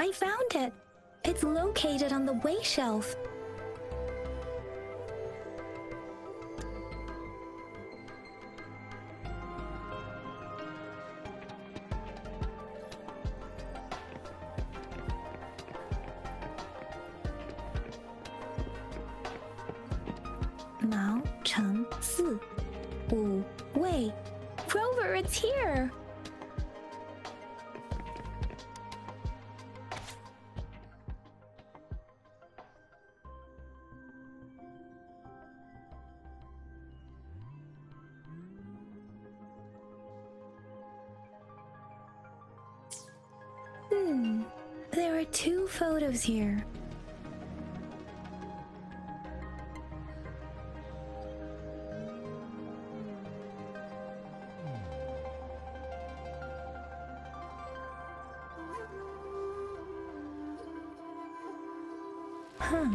I found it. It's located on the way shelf. Mao Cheng Si Wu Wei. Rover, it's here! There are 2 photos here. Huh.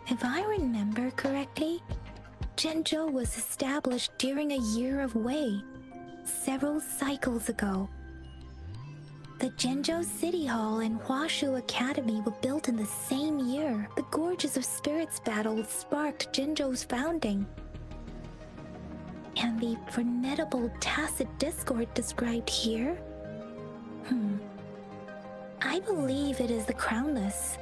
If I remember correctly, Zhenzhou was established during a year of Wei, several cycles ago. The Zhenzhou City Hall and Huashu Academy were built in the same year. The Gorges of Spirits battle sparked Zhenzhou's founding. And the formidable tacit discord described here? I believe it is the Crownless.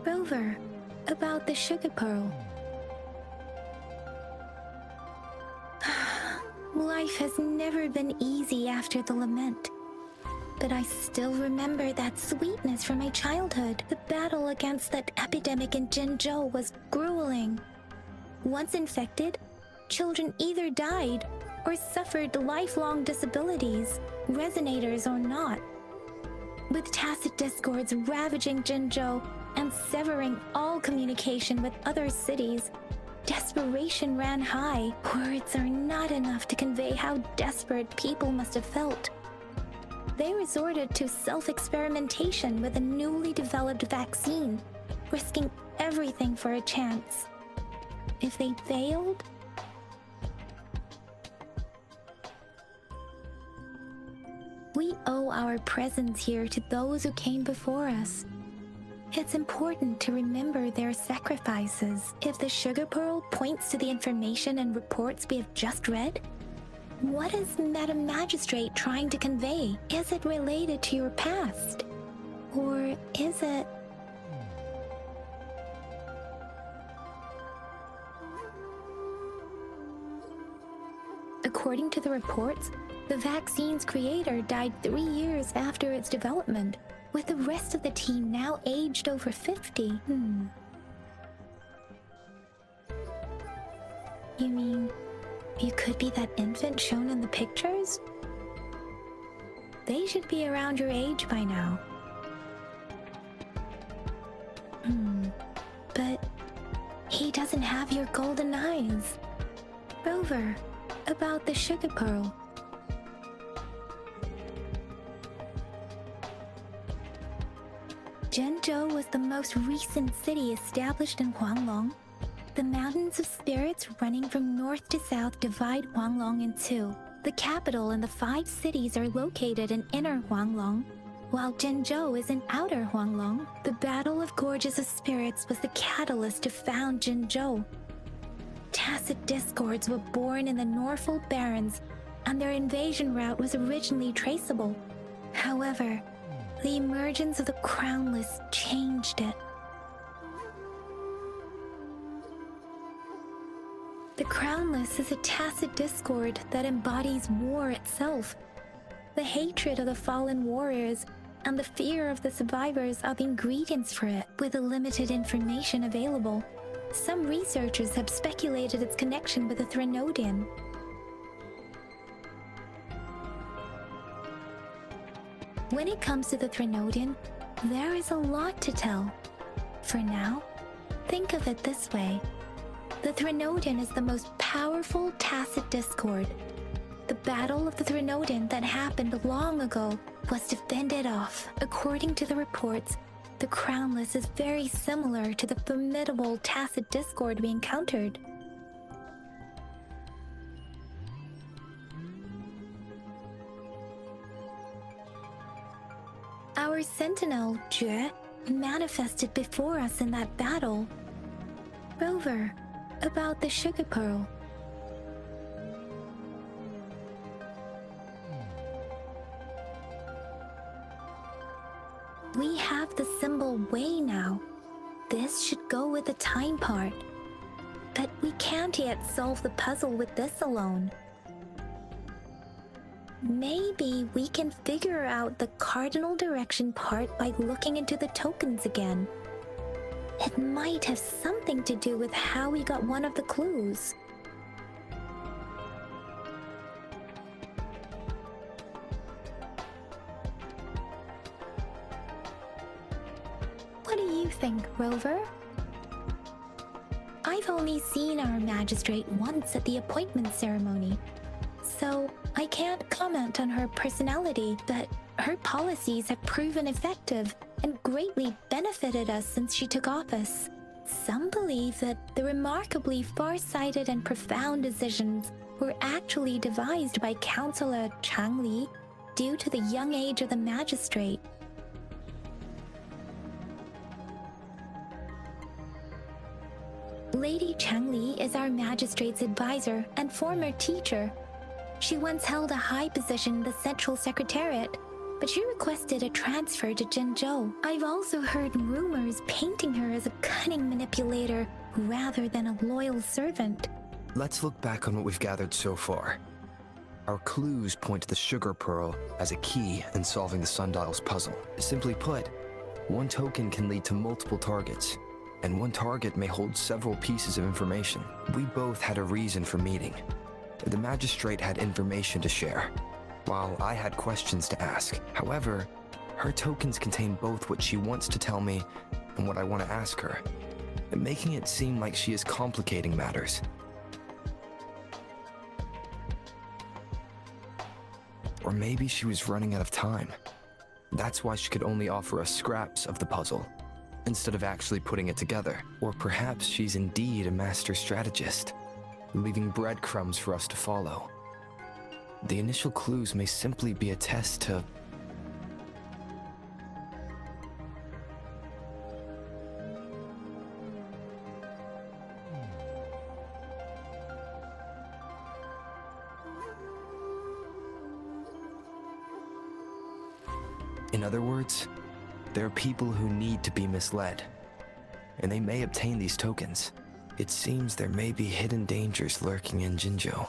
Rover, about the sugar pearl. Life has never been easy after the lament. But I still remember that sweetness from my childhood. The battle against that epidemic in Zhenzhou was grueling. Once infected, children either died or suffered lifelong disabilities, resonators or not. With tacit discords ravaging Zhenzhou and severing all communication with other cities, desperation ran high. Words are not enough to convey how desperate people must have felt. They resorted to self-experimentation with a newly developed vaccine, risking everything for a chance. If they failed, we owe our presence here to those who came before us. It's important to remember their sacrifices. If the sugar pearl points to the information and reports we have just read, what is Madam Magistrate trying to convey? Is it related to your past? Or is it... According to the reports, the vaccine's creator died 3 years after its development, with the rest of the team now aged over 50. You mean, you could be that infant shown in the pictures? They should be around your age by now. He doesn't have your golden eyes. Rover, about the sugar pearl. Zhenzhou was the most recent city established in Huanglong. The mountains of spirits running from north to south divide Huanglong in two. The capital and the 5 cities are located in inner Huanglong, while Zhenzhou is in outer Huanglong. The Battle of Gorges of Spirits was the catalyst to found Zhenzhou. Tacit discords were born in the Norfolk Barrens, and their invasion route was originally traceable. However, the emergence of the Crownless changed it. The Crownless is a tacit discord that embodies war itself. The hatred of the fallen warriors and the fear of the survivors are the ingredients for it. With the limited information available, some researchers have speculated its connection with the Threnodian. When it comes to the Threnodian, there is a lot to tell. For now, think of it this way. The Threnodian is the most powerful tacit discord. The Battle of the Threnodian that happened long ago was to fend it off. According to the reports, the Crownless is very similar to the formidable tacit discord we encountered. Our sentinel, Jue, manifested before us in that battle. Rover, about the sugar pearl. We have the symbol way now. This should go with the time part. But we can't yet solve the puzzle with this alone. Maybe we can figure out the cardinal direction part by looking into the tokens again. It might have something to do with how we got one of the clues. What do you think, Rover? I've only seen our magistrate once at the appointment ceremony, so I can't comment on her personality, but her policies have proven effective and greatly benefited us since she took office. Some believe that the remarkably far-sighted and profound decisions were actually devised by Councillor Chang Li due to the young age of the magistrate. Lady Chang Li is our magistrate's advisor and former teacher. She once held a high position in the Central Secretariat, but she requested a transfer to Zhenzhou. I've also heard rumors painting her as a cunning manipulator rather than a loyal servant. Let's look back on what we've gathered so far. Our clues point to the sugar pearl as a key in solving the sundial's puzzle. Simply put, one token can lead to multiple targets, and one target may hold several pieces of information. We both had a reason for meeting. The magistrate had information to share, while I had questions to ask. However, her tokens contain both what she wants to tell me and what I want to ask her, making it seem like she is complicating matters. Or maybe she was running out of time. That's why she could only offer us scraps of the puzzle, instead of actually putting it together. Or perhaps she's indeed a master strategist, leaving breadcrumbs for us to follow. The initial clues may simply be a test to... In other words, there are people who need to be misled, and they may obtain these tokens. It seems there may be hidden dangers lurking in Jinzhou.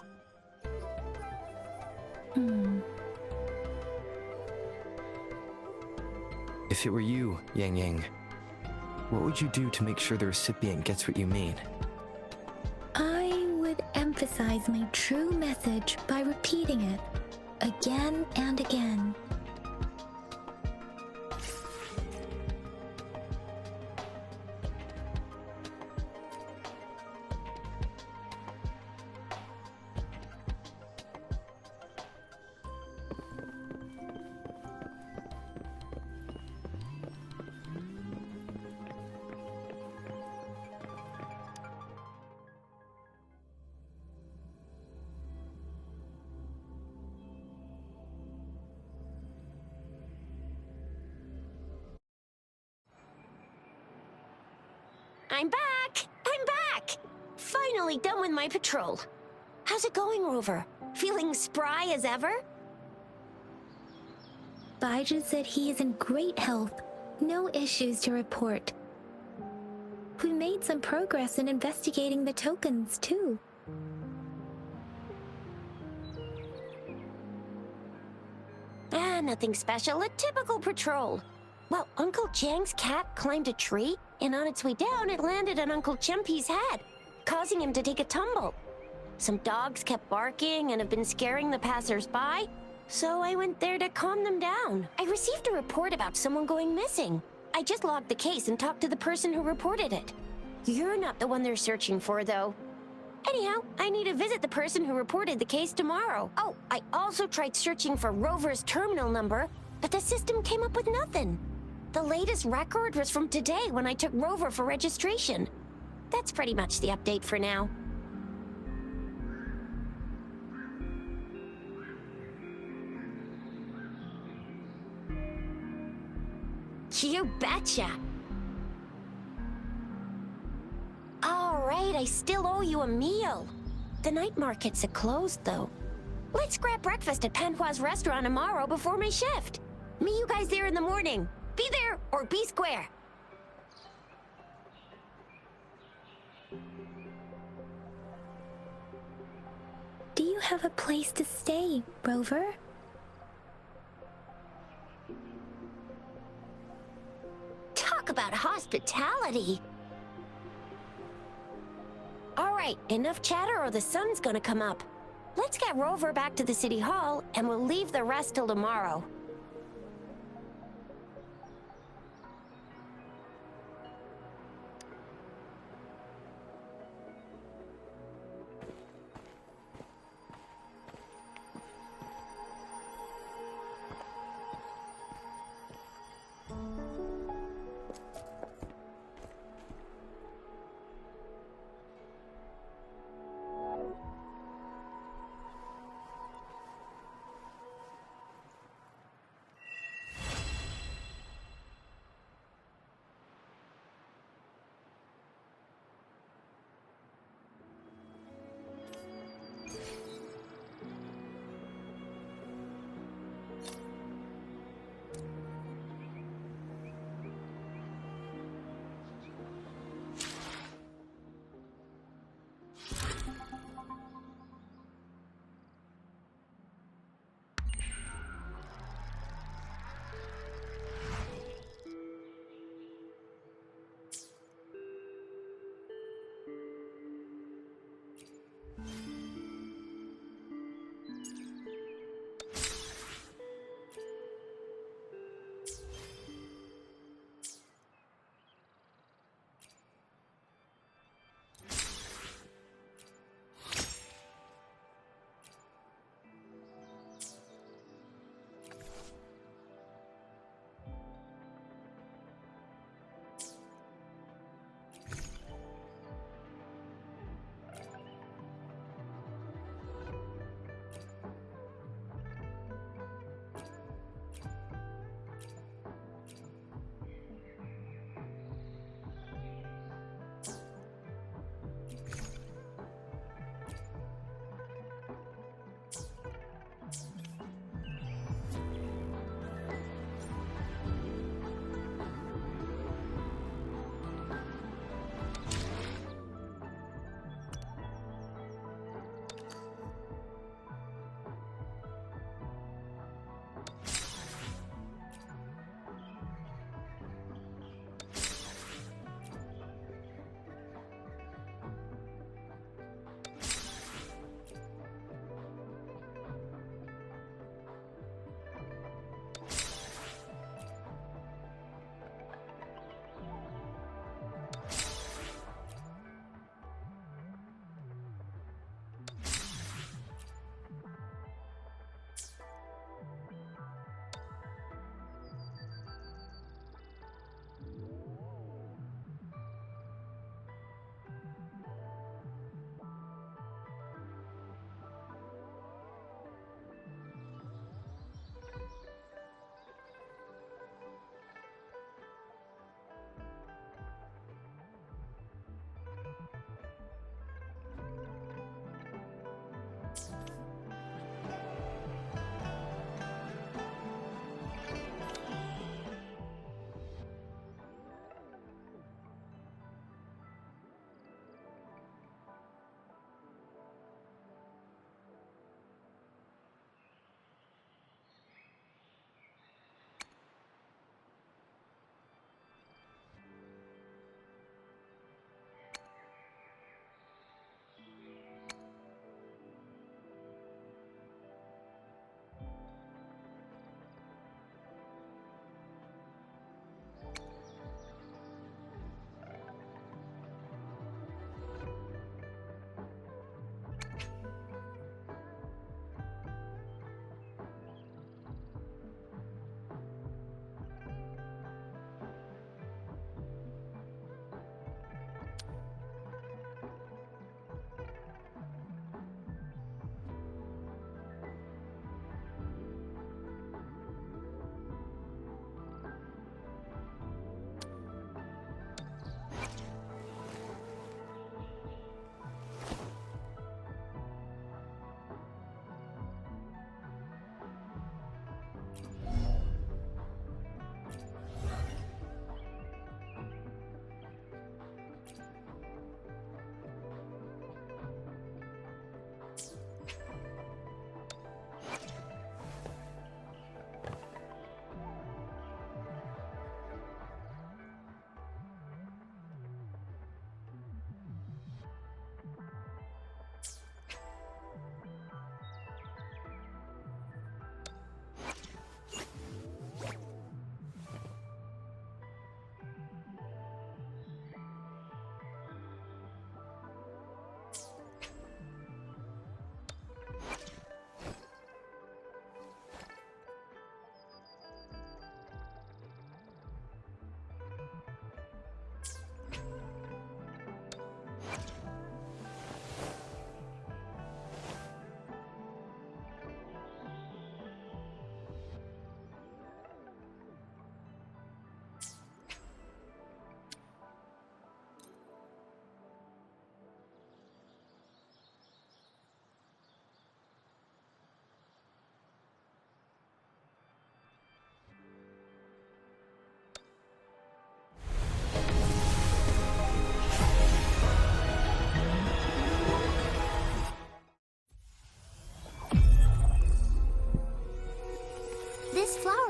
If it were you, Yang Yang, what would you do to make sure the recipient gets what you mean? I would emphasize my true message by repeating it again and again. I'm back! I'm back! Finally done with my patrol. How's it going, Rover? Feeling spry as ever? Baiju said he is in great health. No issues to report. We made some progress in investigating the tokens, too. Nothing special. A typical patrol. Well, Uncle Chang's cat climbed a tree, and on its way down, it landed on Uncle Chempi's head, causing him to take a tumble. Some dogs kept barking and have been scaring the passers-by, so I went there to calm them down. I received a report about someone going missing. I just logged the case and talked to the person who reported it. You're not the one they're searching for, though. Anyhow, I need to visit the person who reported the case tomorrow. Oh, I also tried searching for Rover's terminal number, but the system came up with nothing. The latest record was from today when I took Rover for registration. That's pretty much the update for now. You betcha! Alright, I still owe you a meal. The night markets are closed, though. Let's grab breakfast at Panhua's restaurant tomorrow before my shift. Meet you guys there in the morning. Be there or be square. Do you have a place to stay, Rover? Talk about hospitality. Alright, enough chatter or the sun's gonna come up. Let's get Rover back to the city hall, and we'll leave the rest till tomorrow.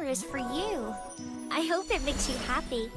is for you. I hope it makes you happy.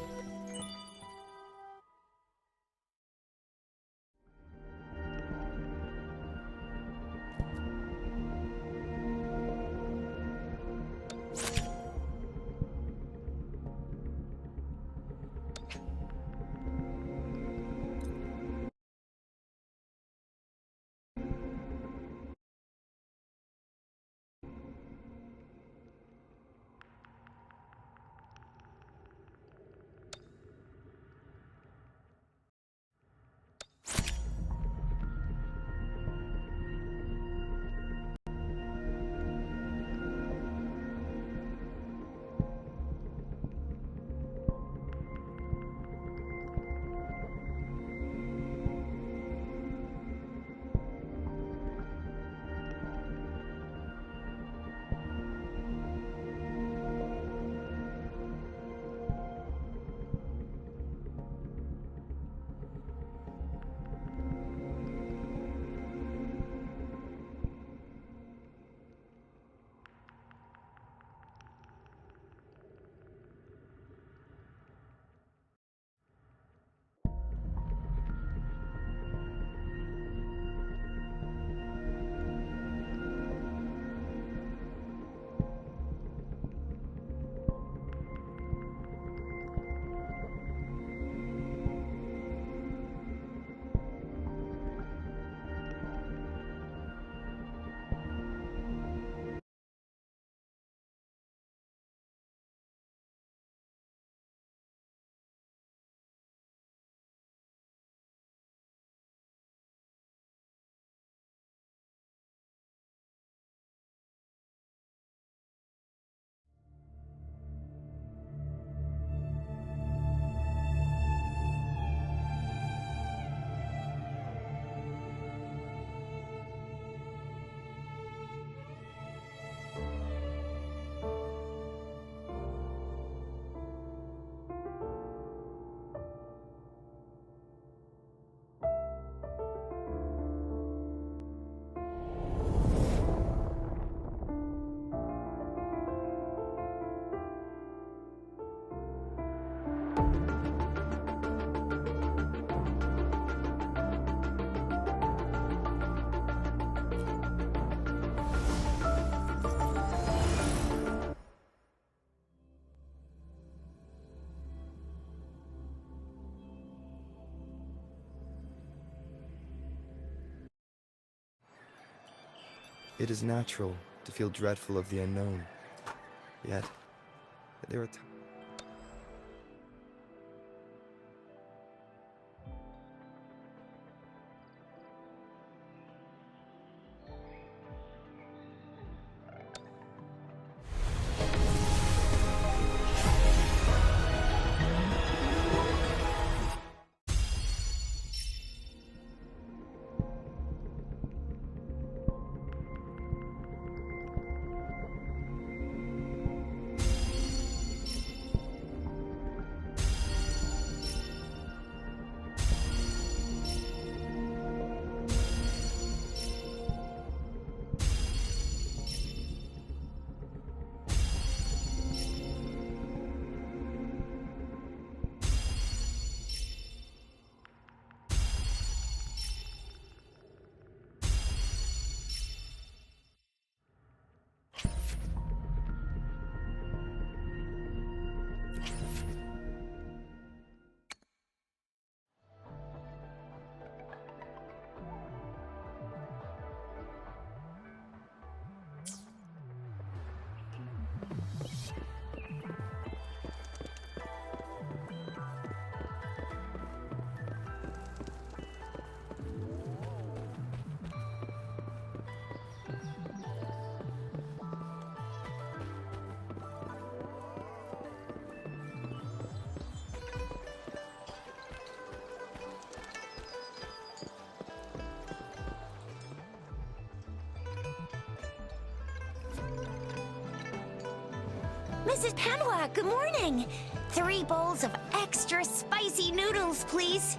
It is natural to feel dreadful of the unknown. Yet, there are times. Mrs. Panhua, good morning. 3 bowls of extra spicy noodles, please.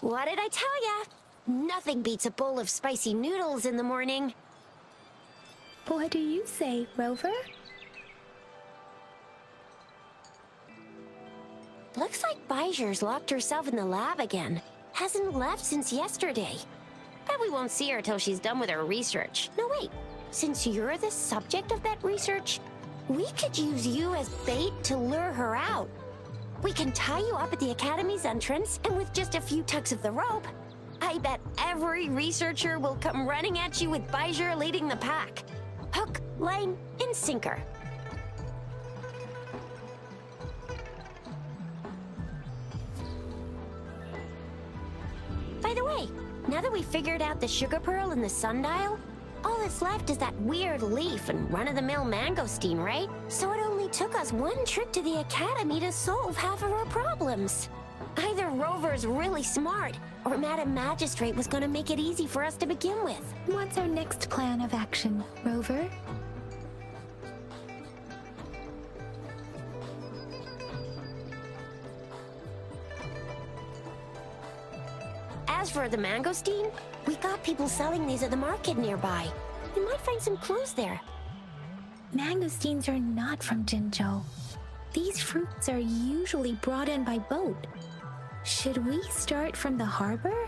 What did I tell ya? Nothing beats a bowl of spicy noodles in the morning. What do you say, Rover? Looks like Bijur's locked herself in the lab again. Hasn't left since yesterday. Bet we won't see her till she's done with her research. No, wait. Since you're the subject of that research, we could use you as bait to lure her out. We can tie you up at the Academy's entrance, and with just a few tugs of the rope, I bet every researcher will come running at you with Bijur leading the pack. Hook, line, and sinker. By the way, now that we've figured out the sugar pearl and the sundial, all that's left is that weird leaf and run-of-the-mill mangosteen, right? So it only took us one trip to the Academy to solve half of our problems. Either Rover's really smart, or Madam Magistrate was gonna make it easy for us to begin with. What's our next plan of action, Rover? As for the mangosteen, we got people selling these at the market nearby. We might find some clues there. Mangosteens are not from Jinzhou. These fruits are usually brought in by boat. Should we start from the harbor?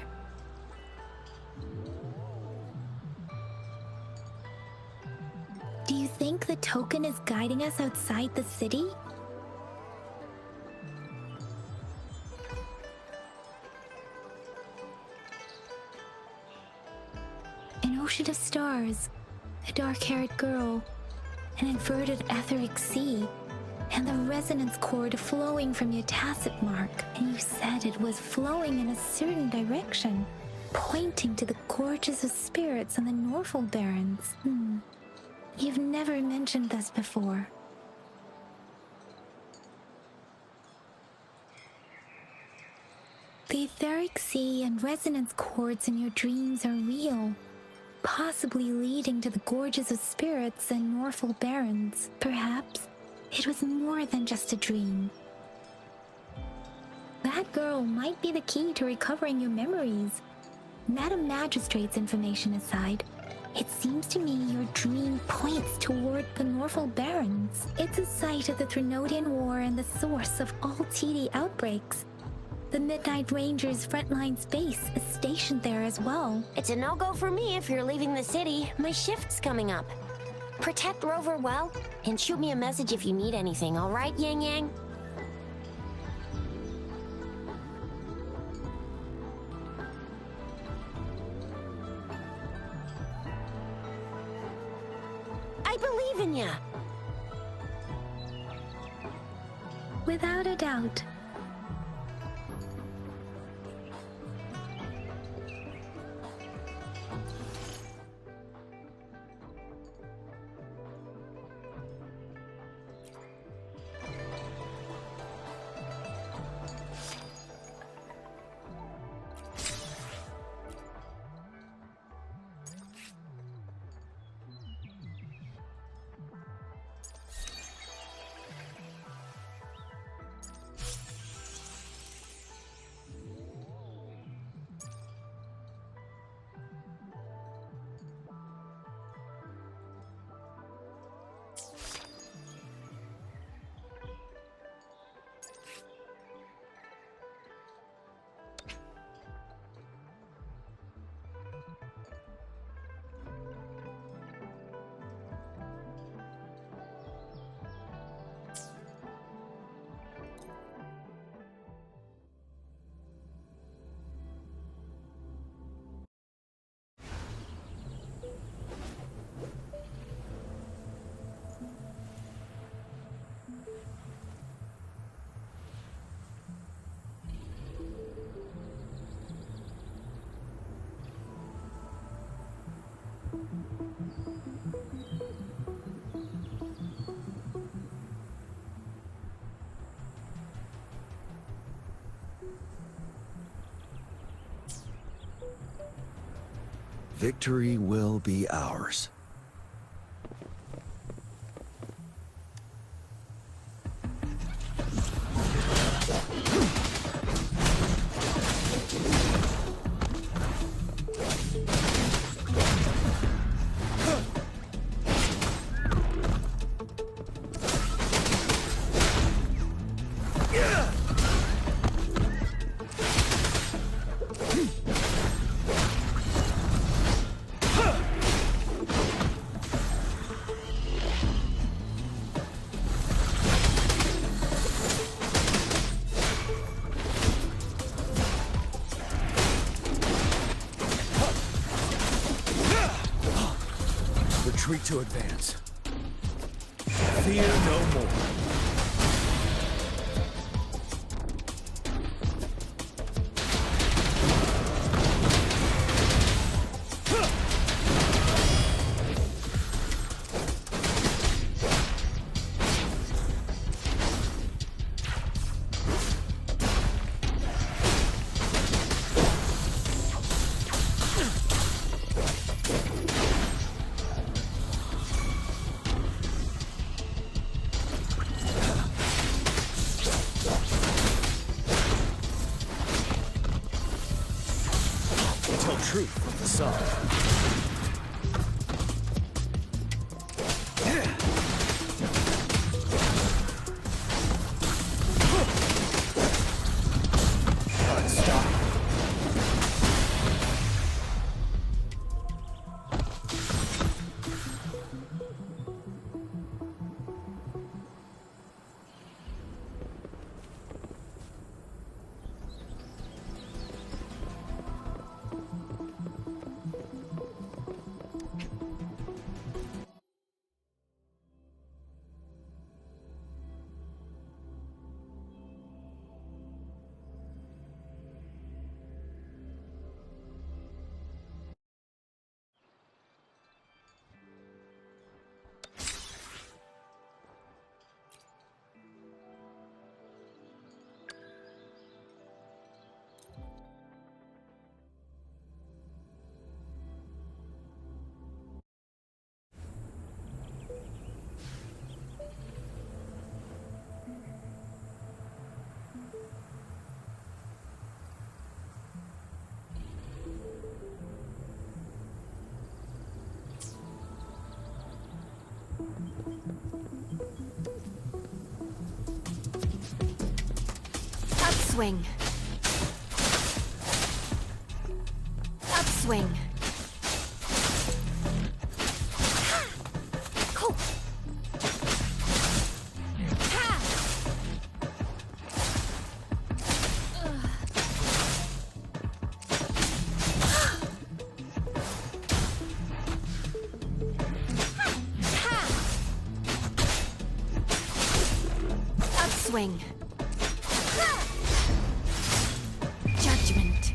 Do you think the token is guiding us outside the city? An ocean of stars, a dark-haired girl, an inverted etheric sea, and the resonance cord flowing from your tacit mark. And you said it was flowing in a certain direction, pointing to the gorges of spirits on the Norfolk Barrens. You've never mentioned this before. The etheric sea and resonance cords in your dreams are real, possibly leading to the gorges of spirits and Norfolk Barrens. Perhaps it was more than just a dream. That girl might be the key to recovering your memories. Madam Magistrate's information aside, it seems to me your dream points toward the Norfolk Barrens. It's a site of the Trinodian War and the source of all TD outbreaks. The Midnight Rangers' frontline base is stationed there as well. It's a no-go for me if you're leaving the city. My shift's coming up. Protect Rover well, and shoot me a message if you need anything, all right, Yang Yang? I believe in ya! Without a doubt. Victory will be ours. Retreat to advance. Fear no more. Tell truth from the sun. Unstoppable. Upswing. Upswing. Cool. Ha! Upswing. Judgment.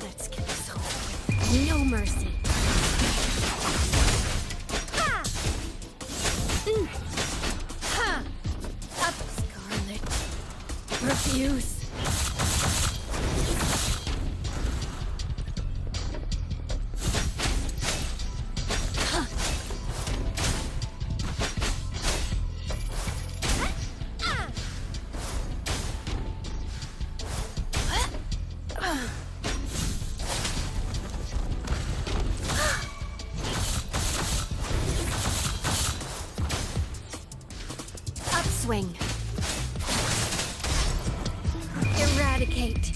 Let's get this over with. No mercy. Ha! Ha! Up, Scarlet. Refuse. Ha! Upswing. Eradicate.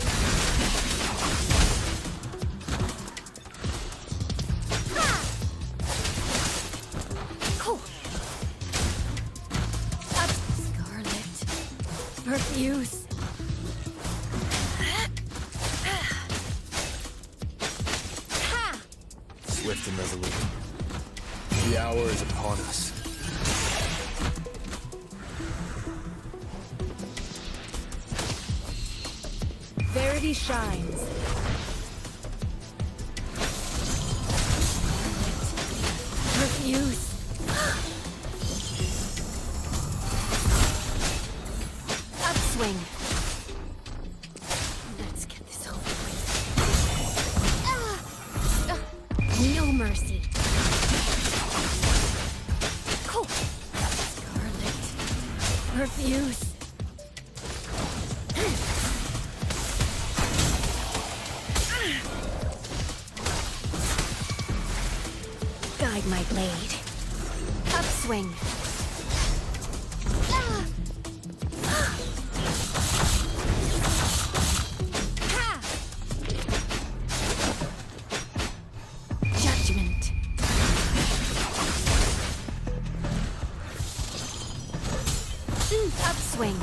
Cool. Up, Scarlet. Refuse. Ha! Swift and resolute. The hour is upon us. Verity shines. Refuse. Upswing. Let's get this over with. No mercy. Cool. Scarlet. Refuse. Guide my blade. Upswing. Upswing.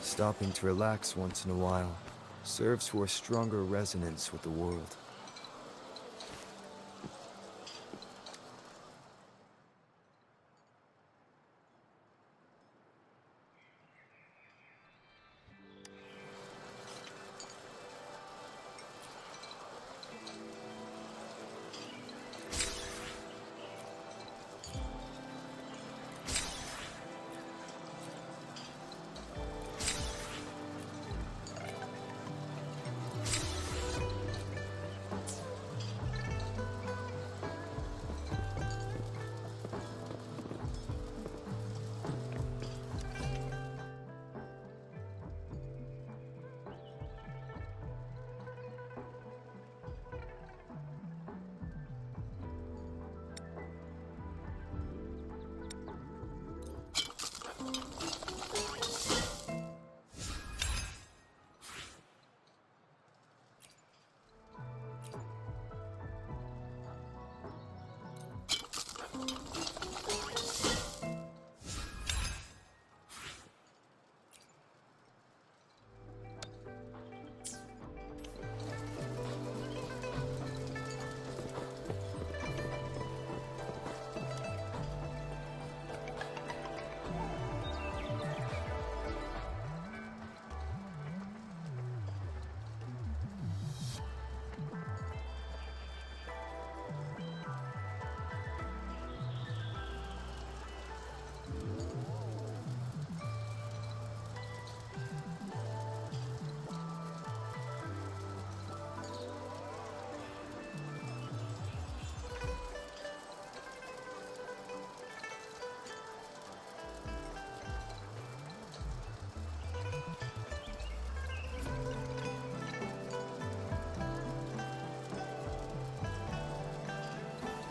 Stopping to relax once in a while serves for a stronger resonance with the world.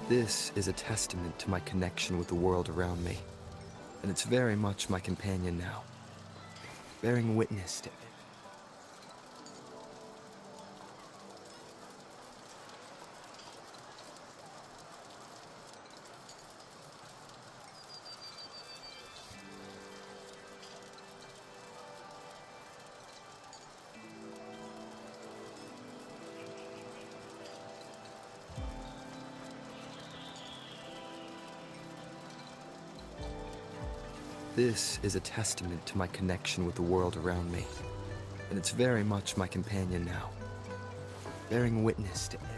This is a testament to my connection with the world around me, and it's very much my companion now, bearing witness to it. This is a testament to my connection with the world around me, and it's very much my companion now, bearing witness to every...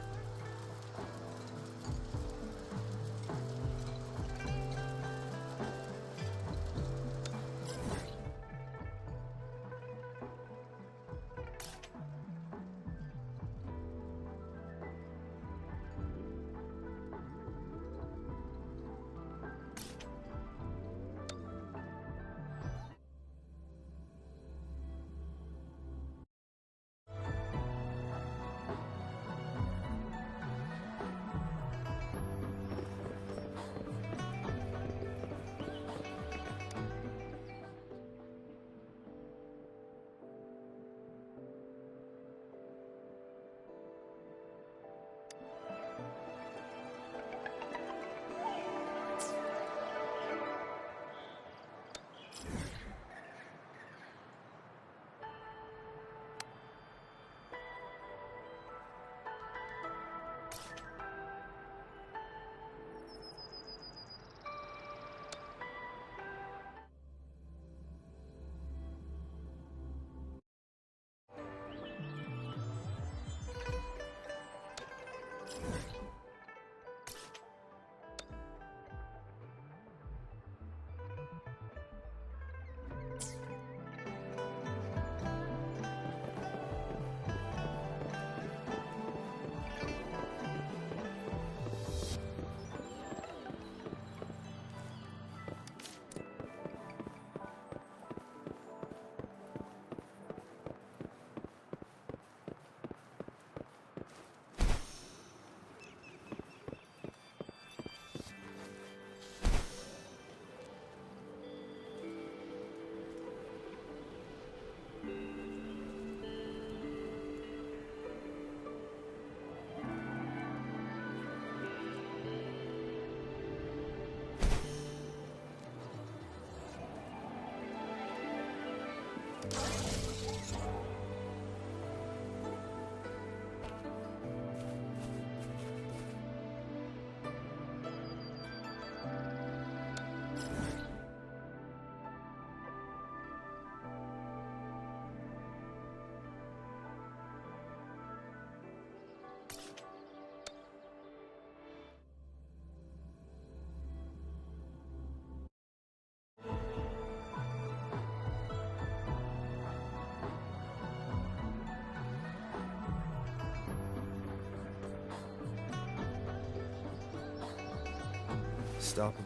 Stopping.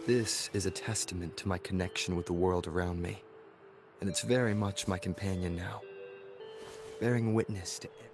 This is a testament to my connection with the world around me, and it's very much my companion now, bearing witness to every...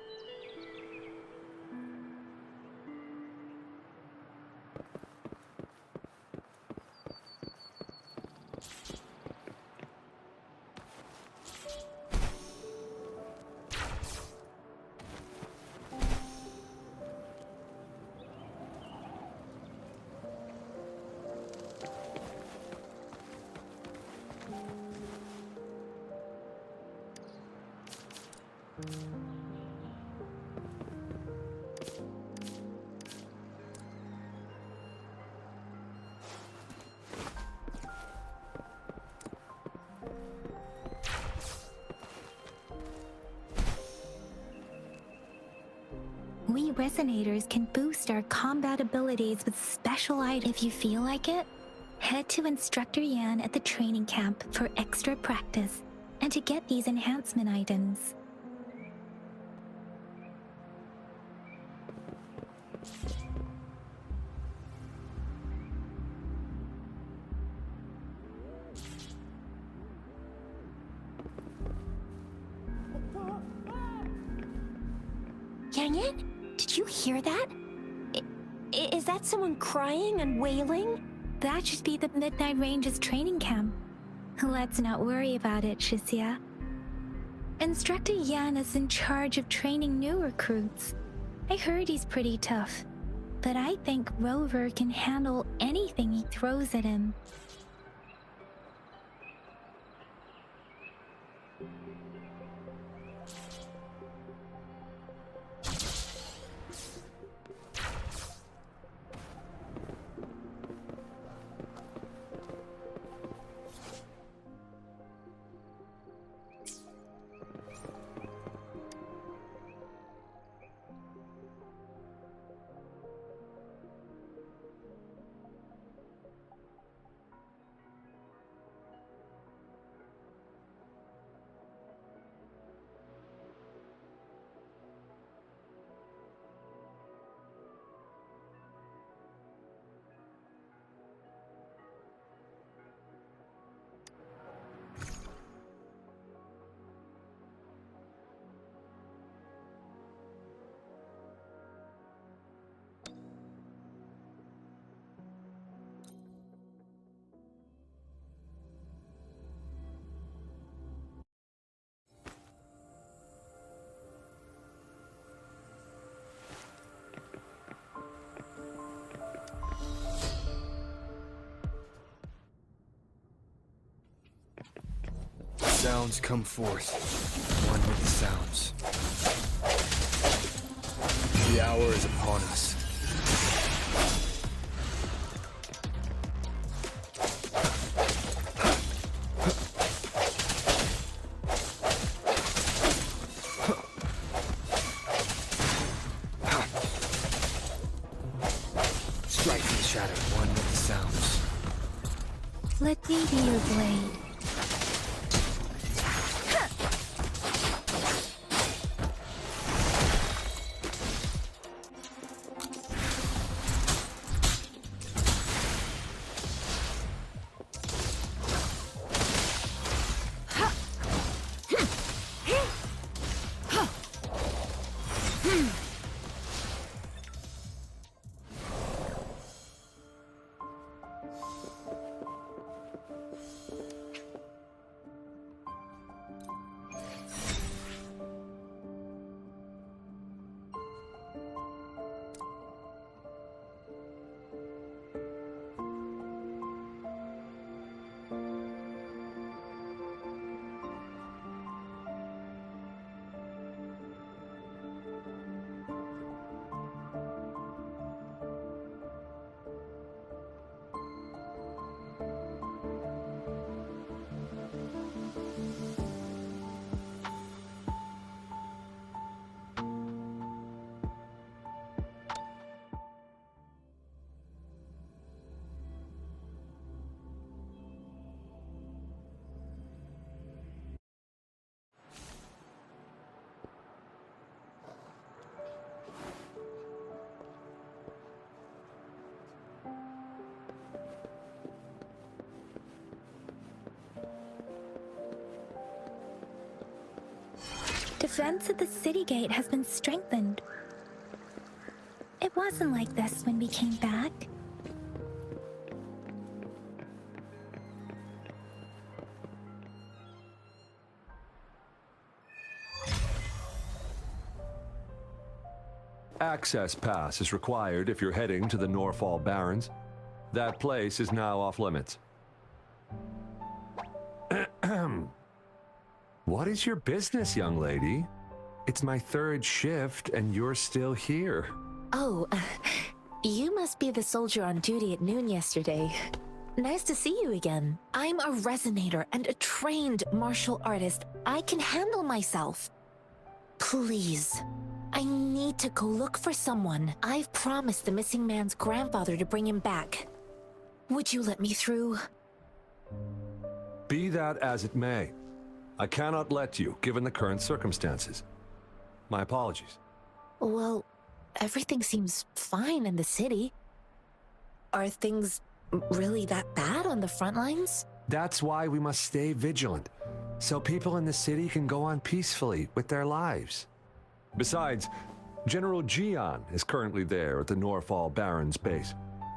We resonators can boost our combat abilities with special items if you feel like it. Head to Instructor Yan at the training camp for extra practice and to get these enhancement items. Yang Yan, did you hear that? Is that someone crying and wailing? That should be the Midnight Range's training camp. Let's not worry about it, Shixia. Instructor Yan is in charge of training new recruits. I heard he's pretty tough, but I think Rover can handle anything he throws at him. Sounds come forth, one with the sounds. The hour is upon us. Strike from the shadow, one with the sounds. Let me be your blade. Defense at the city gate has been strengthened. It wasn't like this when we came back. Access pass is required if you're heading to the Norfall Barrens. That place is now off limits. What is your business, young lady? It's my third shift and you're still here. Oh, you must be the soldier on duty at noon yesterday. Nice to see you again. I'm a resonator and a trained martial artist. I can handle myself. Please, I need to go look for someone. I've promised the missing man's grandfather to bring him back. Would you let me through? Be that as it may, I cannot let you, given the current circumstances. My apologies. Well, everything seems fine in the city. Are things really that bad on the front lines? That's why we must stay vigilant, so people in the city can go on peacefully with their lives. Besides, General Jian is currently there at the Norfall Barrens base.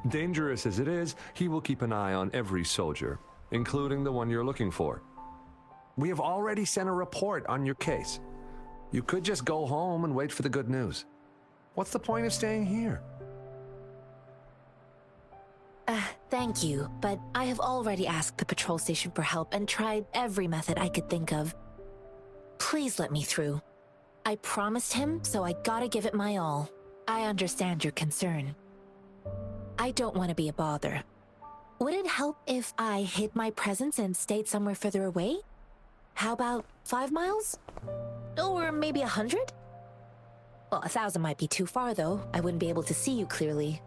Dangerous as it is, he will keep an eye on every soldier, including the one you're looking for. We have already sent a report on your case. You could just go home and wait for the good news. What's the point of staying here? Thank you, but I have already asked the patrol station for help and tried every method I could think of. Please let me through. I promised him, so I gotta give it my all. I understand your concern. I don't want to be a bother. Would it help if I hid my presence and stayed somewhere further away? How about 5 miles? Or maybe 100? Well, 1,000 might be too far, though. I wouldn't be able to see you clearly.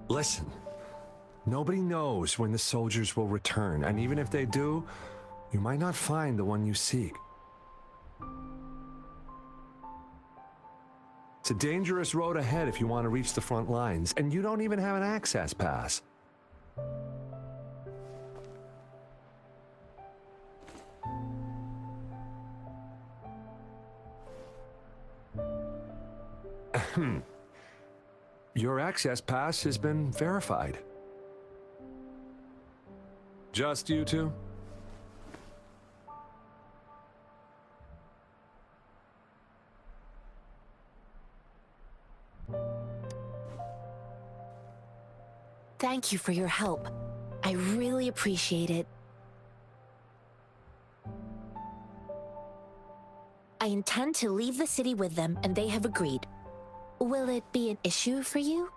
Listen, nobody knows when the soldiers will return, and even if they do, you might not find the one you seek. It's a dangerous road ahead if you want to reach the front lines, and you don't even have an access pass. Your access pass has been verified. Just you two? Thank you for your help. I really appreciate it. I intend to leave the city with them, and they have agreed. Will it be an issue for you?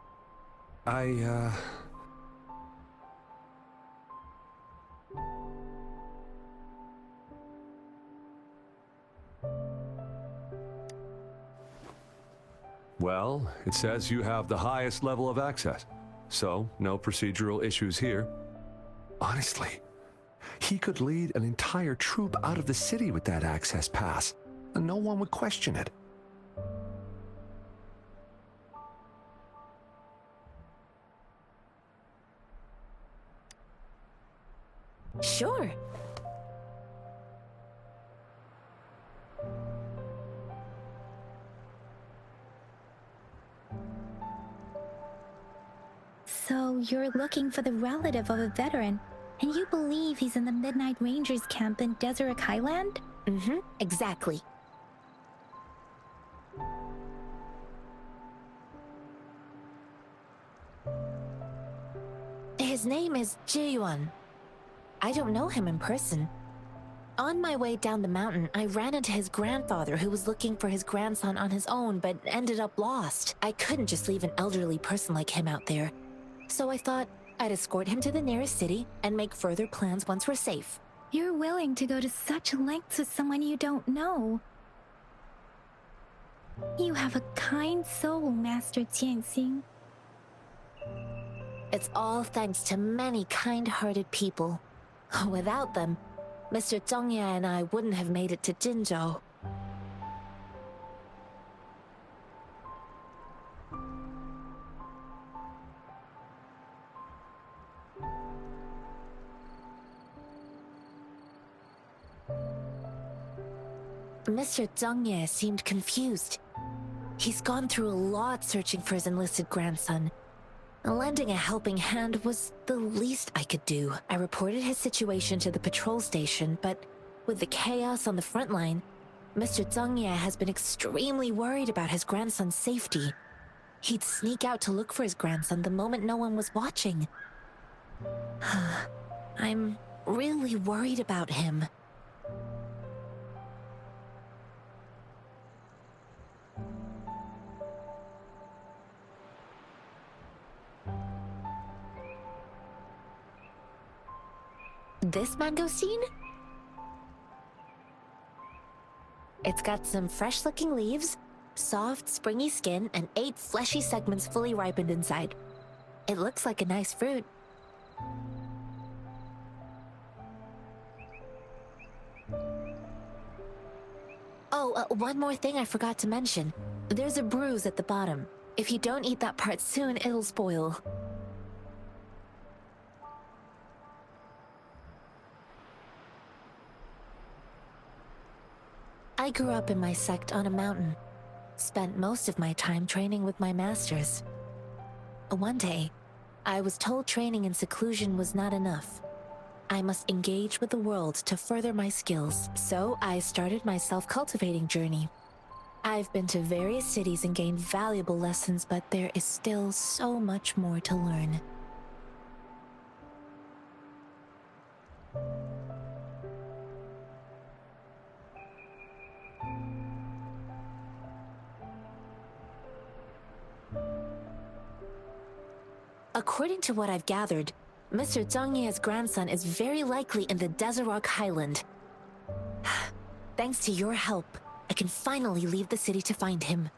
Well, it says you have the highest level of access, so no procedural issues here. Honestly, he could lead an entire troop out of the city with that access pass, and no one would question it. Sure. So you're looking for the relative of a veteran, and you believe he's in the Midnight Rangers camp in Deseret Highland? Mm-hmm, exactly. His name is Ji-yuan. I don't know him in person. On my way down the mountain, I ran into his grandfather who was looking for his grandson on his own but ended up lost. I couldn't just leave an elderly person like him out there. So I thought I'd escort him to the nearest city and make further plans once we're safe. You're willing to go to such lengths with someone you don't know. You have a kind soul, Master Tianxing. It's all thanks to many kind-hearted people. Without them, Mr. Zhongye and I wouldn't have made it to Jinzhou. Mr. Zhongye seemed confused. He's gone through a lot searching for his enlisted grandson. Lending a helping hand was the least I could do. I reported his situation to the patrol station, but with the chaos on the front line, Mr. Zhongye has been extremely worried about his grandson's safety. He'd sneak out to look for his grandson the moment no one was watching. I'm really worried about him. This mangosteen? It's got some fresh-looking leaves, soft, springy skin, and 8 fleshy segments fully ripened inside. It looks like a nice fruit. Oh, one more thing I forgot to mention. There's a bruise at the bottom. If you don't eat that part soon, it'll spoil. I grew up in my sect on a mountain. Spent most of my time training with my masters. One day, I was told training in seclusion was not enough. I must engage with the world to further my skills, so I started my self-cultivating journey. I've been to various cities and gained valuable lessons, but there is still so much more to learn. According to what I've gathered, Mr. Zhang Ye's grandson is very likely in the Desert Highland. Thanks to your help, I can finally leave the city to find him.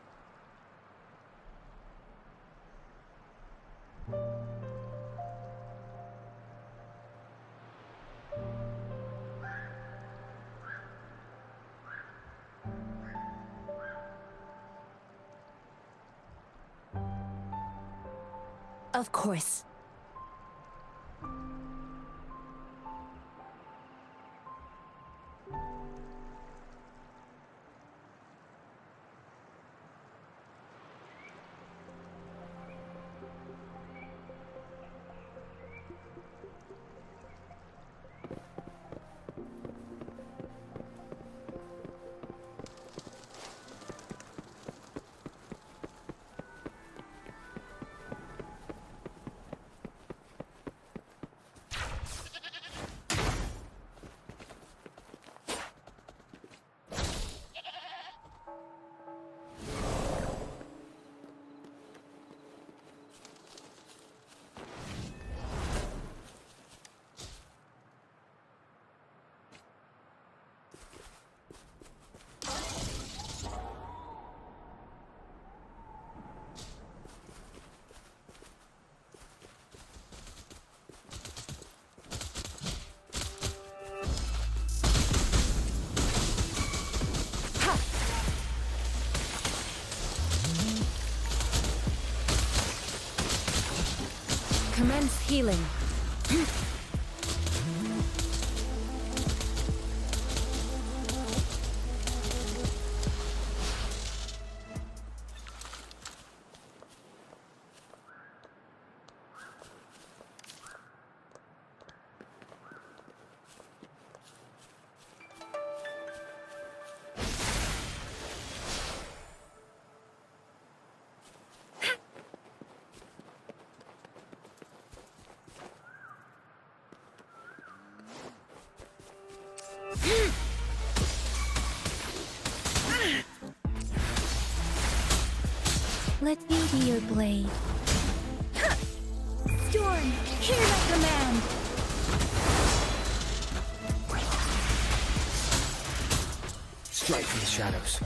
Of course. Commence healing. Let me be your blade. Storm, hear my command! Strike from the shadows.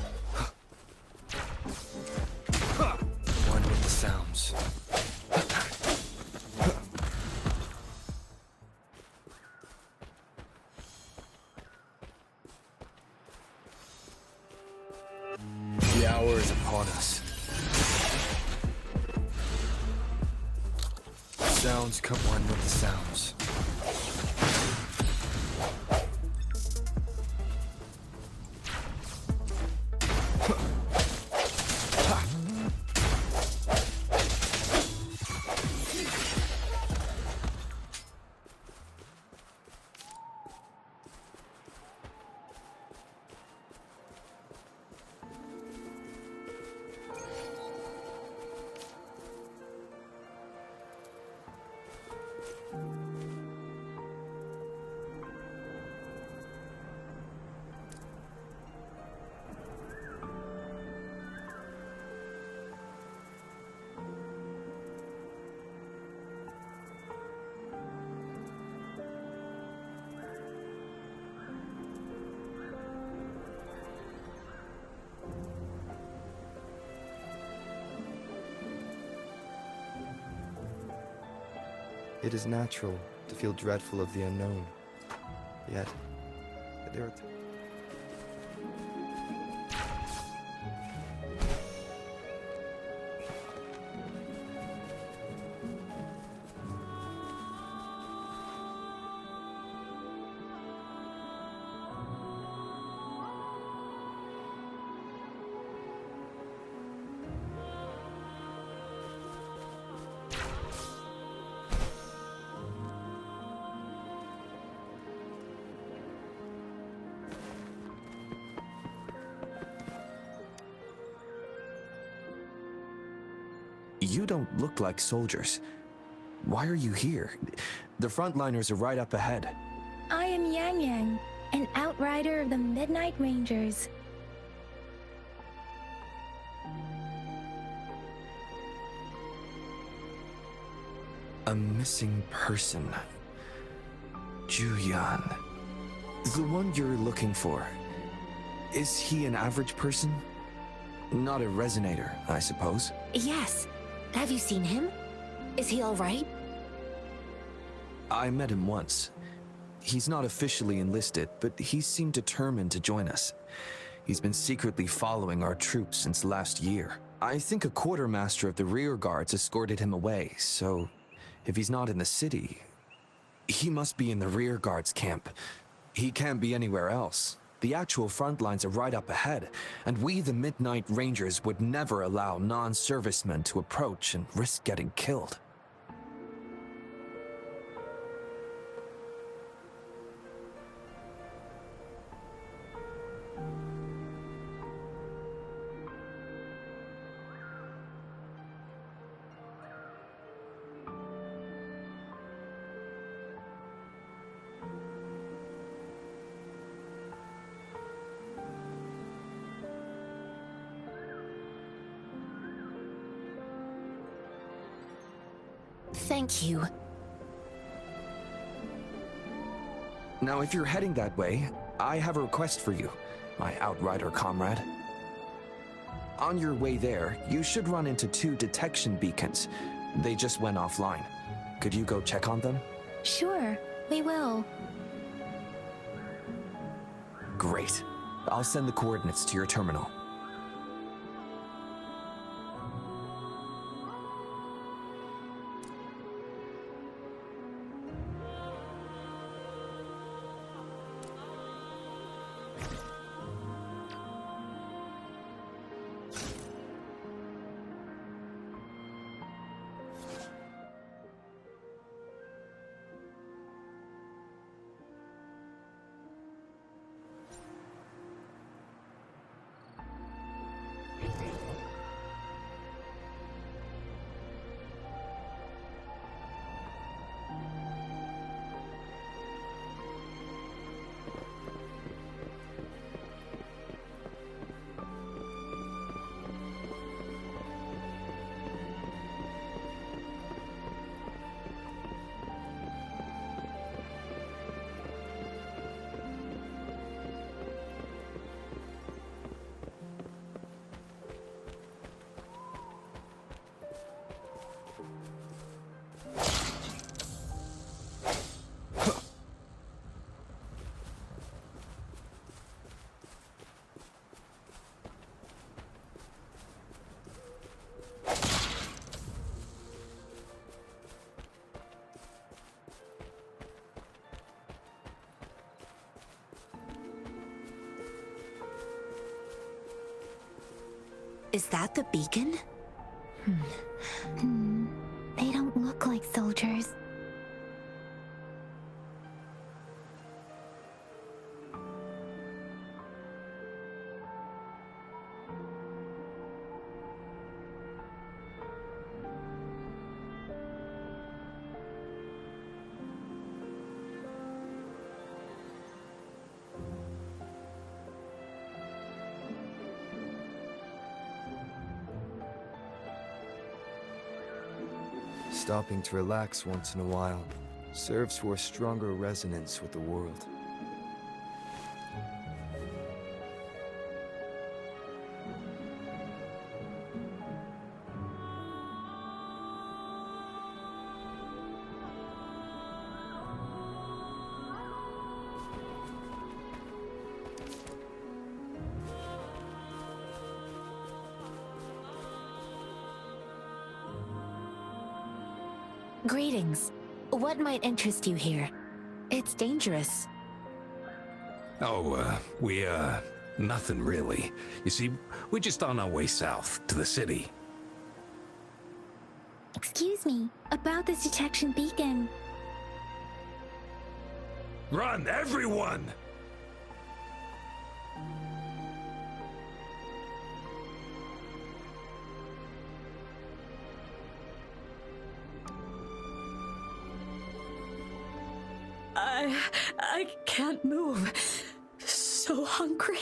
One with the sounds. The hour is upon us. Sounds come one with the sounds. It is natural to feel dreadful of the unknown. Yet, there are... You don't look like soldiers. Why are you here? The frontliners are right up ahead. I am Yang Yang, an outrider of the Midnight Rangers. A missing person. Juyan. The one you're looking for. Is he an average person? Not a resonator, I suppose. Yes. Have you seen him? Is he all right? I met him once. He's not officially enlisted, but he seemed determined to join us. He's been secretly following our troops since last year. I think a quartermaster of the rear guards escorted him away, so if he's not in the city, he must be in the rear guards camp. He can't be anywhere else. The actual front lines are right up ahead, and we, the Midnight Rangers, would never allow non-servicemen to approach and risk getting killed. Thank you. Now, if you're heading that way, I have a request for you, my outrider comrade. On your way there, you should run into 2 detection beacons. They just went offline. Could you go check on them? Sure, we will. Great. I'll send the coordinates to your terminal. Is that the beacon? They don't look like soldiers. Stopping to relax once in a while serves for a stronger resonance with the world. Greetings. What might interest you here? It's dangerous. Oh, nothing really. You see, we're just on our way south to the city. Excuse me, about this detection beacon. Run, everyone! I can't move. So hungry.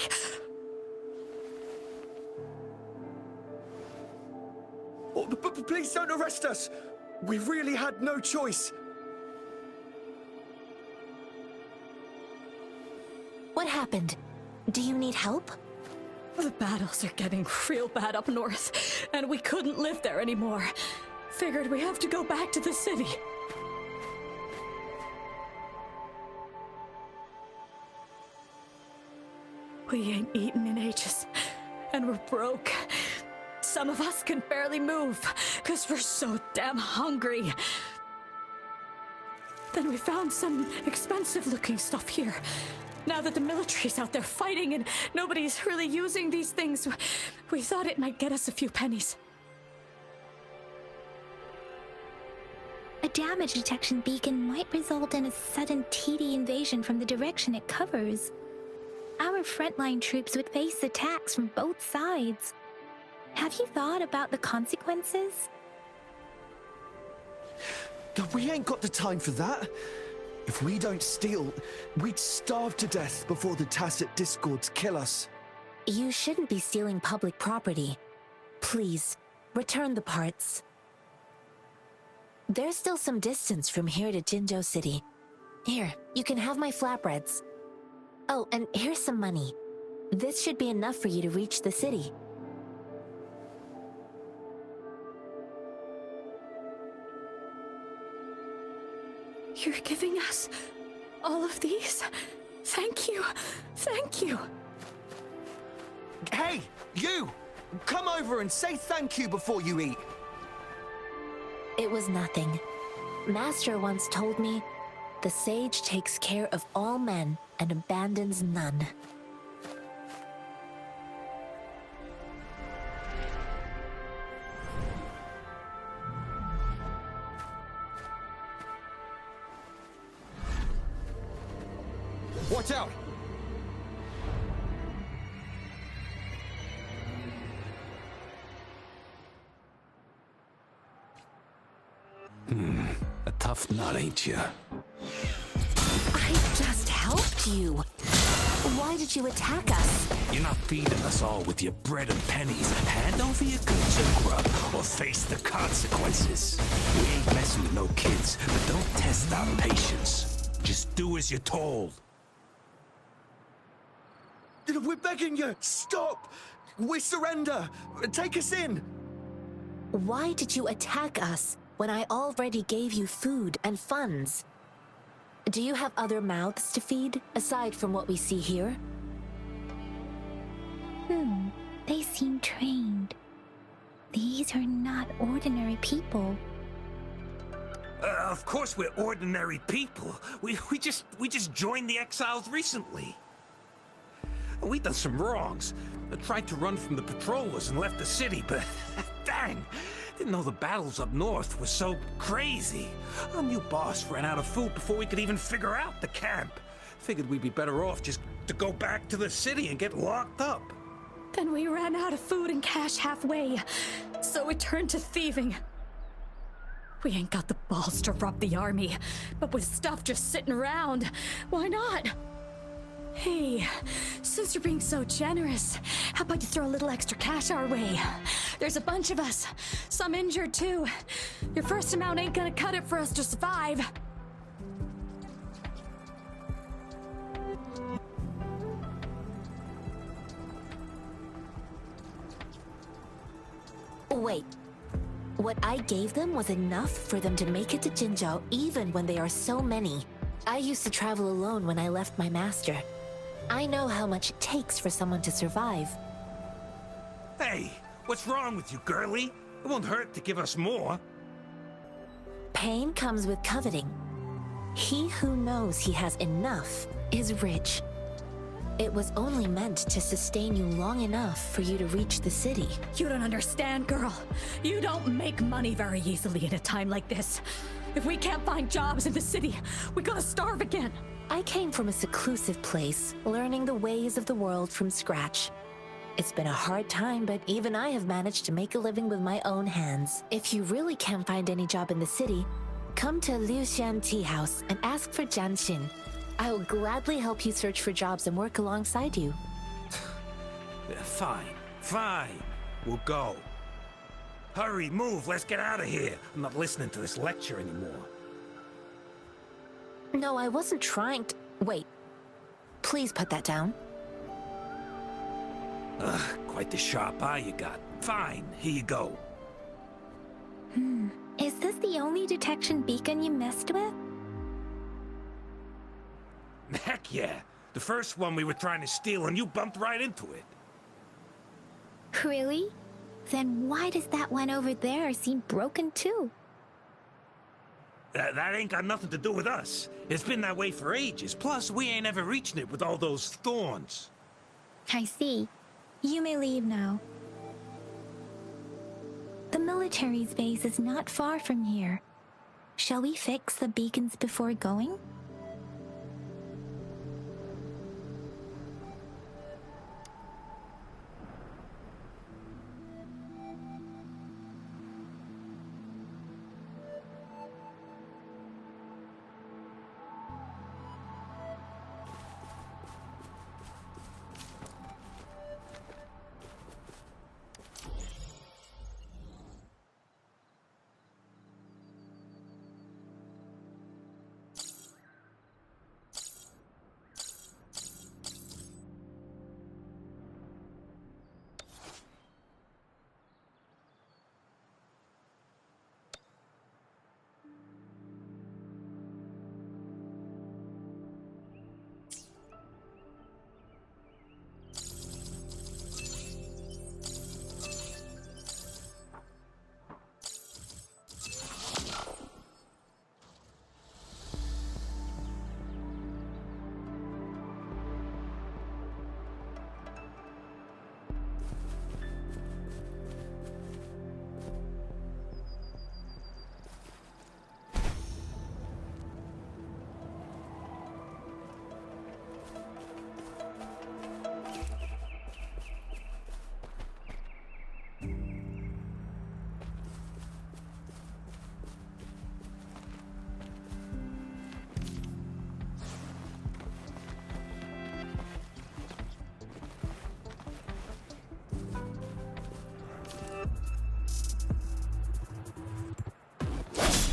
Oh, but please don't arrest us! We really had no choice. What happened? Do you need help? The battles are getting real bad up north, and we couldn't live there anymore. Figured we have to go back to the city. We ain't eaten in ages, and we're broke. Some of us can barely move, because we're so damn hungry. Then we found some expensive-looking stuff here. Now that the military's out there fighting and nobody's really using these things, we thought it might get us a few pennies. A damage detection beacon might result in a sudden TD invasion from the direction it covers. Our frontline troops would face attacks from both sides. Have you thought about the consequences? God, we ain't got the time for that. If we don't steal, we'd starve to death before the tacit discords kill us. You shouldn't be stealing public property. Please, return the parts. There's still some distance from here to Jinzhou City. Here, you can have my flatbreads. Oh, and here's some money. This should be enough for you to reach the city. You're giving us all of these? Thank you. Thank you. Hey, you! Come over and say thank you before you eat. It was nothing. Master once told me, the sage takes care of all men and abandons none. Watch out! A tough nut, ain't you? I just helped you. Why did you attack us? You're not feeding us all with your bread and pennies. Hand over your goods and grub, or face the consequences. We ain't messing with no kids, but don't test our patience. Just do as you're told. We're begging you! Stop! We surrender! Take us in! Why did you attack us when I already gave you food and funds? Do you have other mouths to feed, aside from what we see here? They seem trained. These are not ordinary people. Of course we're ordinary people. We just joined the exiles recently. We done some wrongs. I tried to run from the patrollers and left the city, but dang, didn't know the battles up north were so crazy. Our new boss ran out of food before we could even figure out the camp. Figured we'd be better off just to go back to the city and get locked up. Then we ran out of food and cash halfway, so we turned to thieving. We ain't got the balls to rob the army, but with stuff just sitting around, why not? Hey, since you're being so generous, how about you throw a little extra cash our way? There's a bunch of us, some injured too. Your first amount ain't gonna cut it for us to survive. Wait. What I gave them was enough for them to make it to Jinzhou even when they are so many. I used to travel alone when I left my master. I know how much it takes for someone to survive. Hey, what's wrong with you, girlie? It won't hurt to give us more. Pain comes with coveting. He who knows he has enough is rich. It was only meant to sustain you long enough for you to reach the city. You don't understand, girl. You don't make money very easily in a time like this. If we can't find jobs in the city, we're gonna starve again. I came from a seclusive place, learning the ways of the world from scratch. It's been a hard time, but even I have managed to make a living with my own hands. If you really can't find any job in the city, come to Liu Xian Tea House and ask for Jian Xin. I will gladly help you search for jobs and work alongside you. Fine, fine. We'll go. Hurry, move, let's get out of here. I'm not listening to this lecture anymore. No, I wasn't trying to... Wait. Please put that down. Quite the sharp eye you got. Fine, here you go. Is this the only detection beacon you messed with? Heck yeah. The first one we were trying to steal and you bumped right into it. Really? Then why does that one over there seem broken too? That ain't got nothing to do with us. It's been that way for ages. Plus, we ain't ever reaching it with all those thorns. I see. You may leave now. The military's base is not far from here. Shall we fix the beacons before going?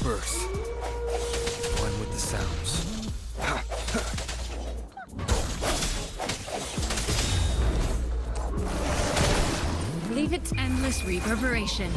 Birth. One with the sounds. Leave its endless reverberation.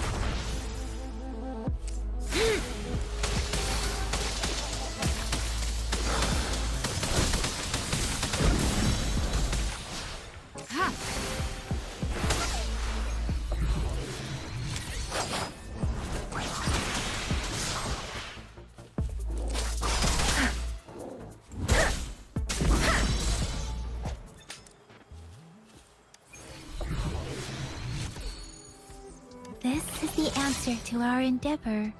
This is the answer to our endeavor.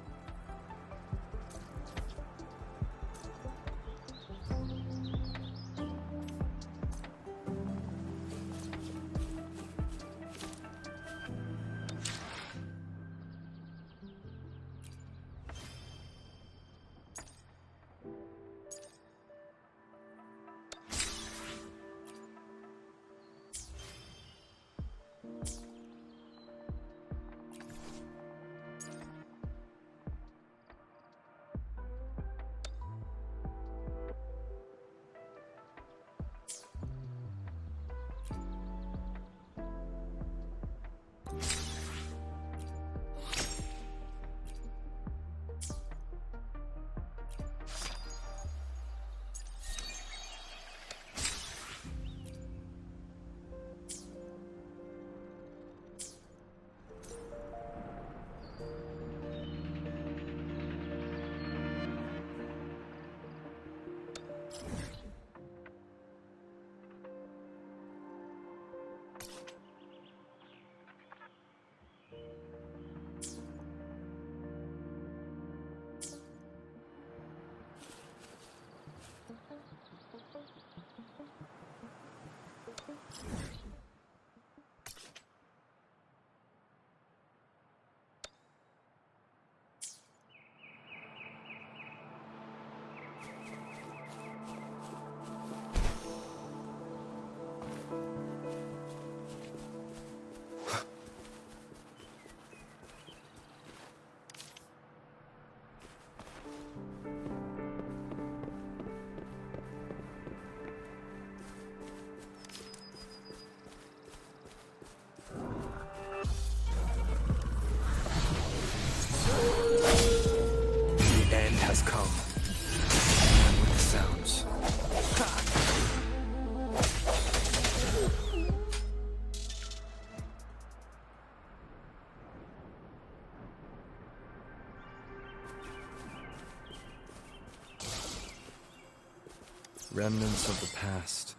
Remnants of the past.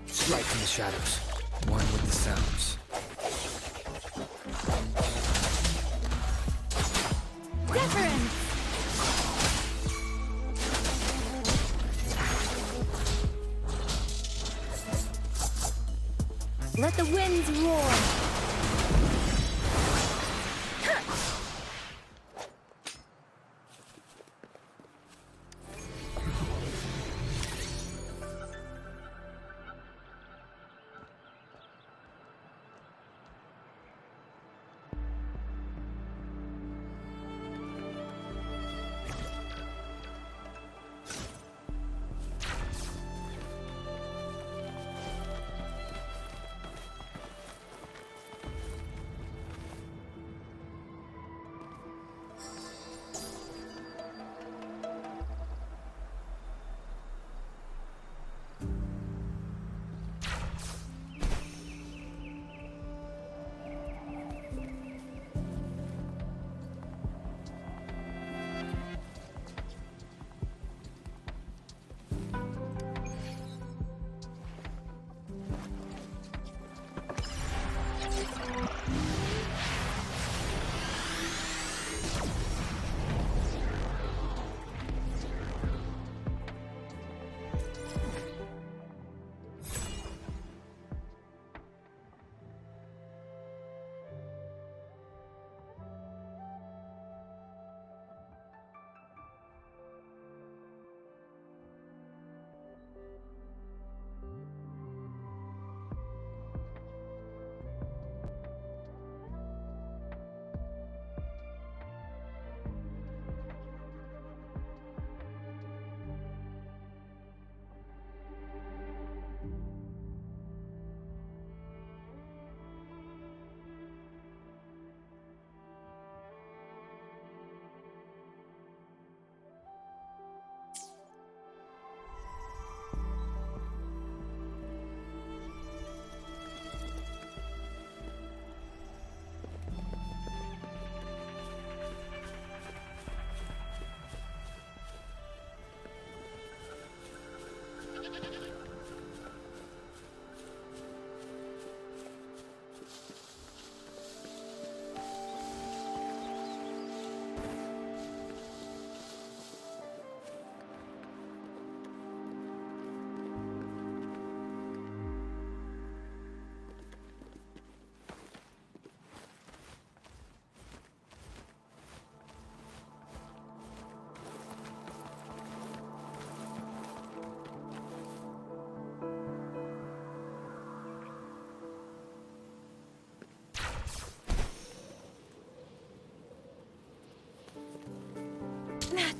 Strike from the shadows, one with the sounds. Deference! Let the winds roar!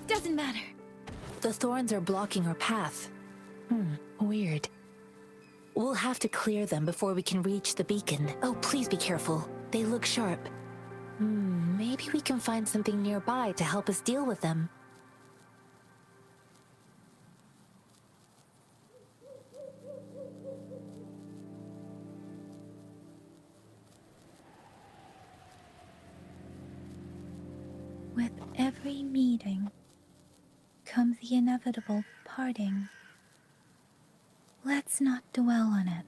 Doesn't matter. The thorns are blocking our path. Weird. We'll have to clear them before we can reach the beacon. Oh, please be careful. They look sharp. Maybe we can find something nearby to help us deal with them. With every meeting comes the inevitable parting. Let's not dwell on it.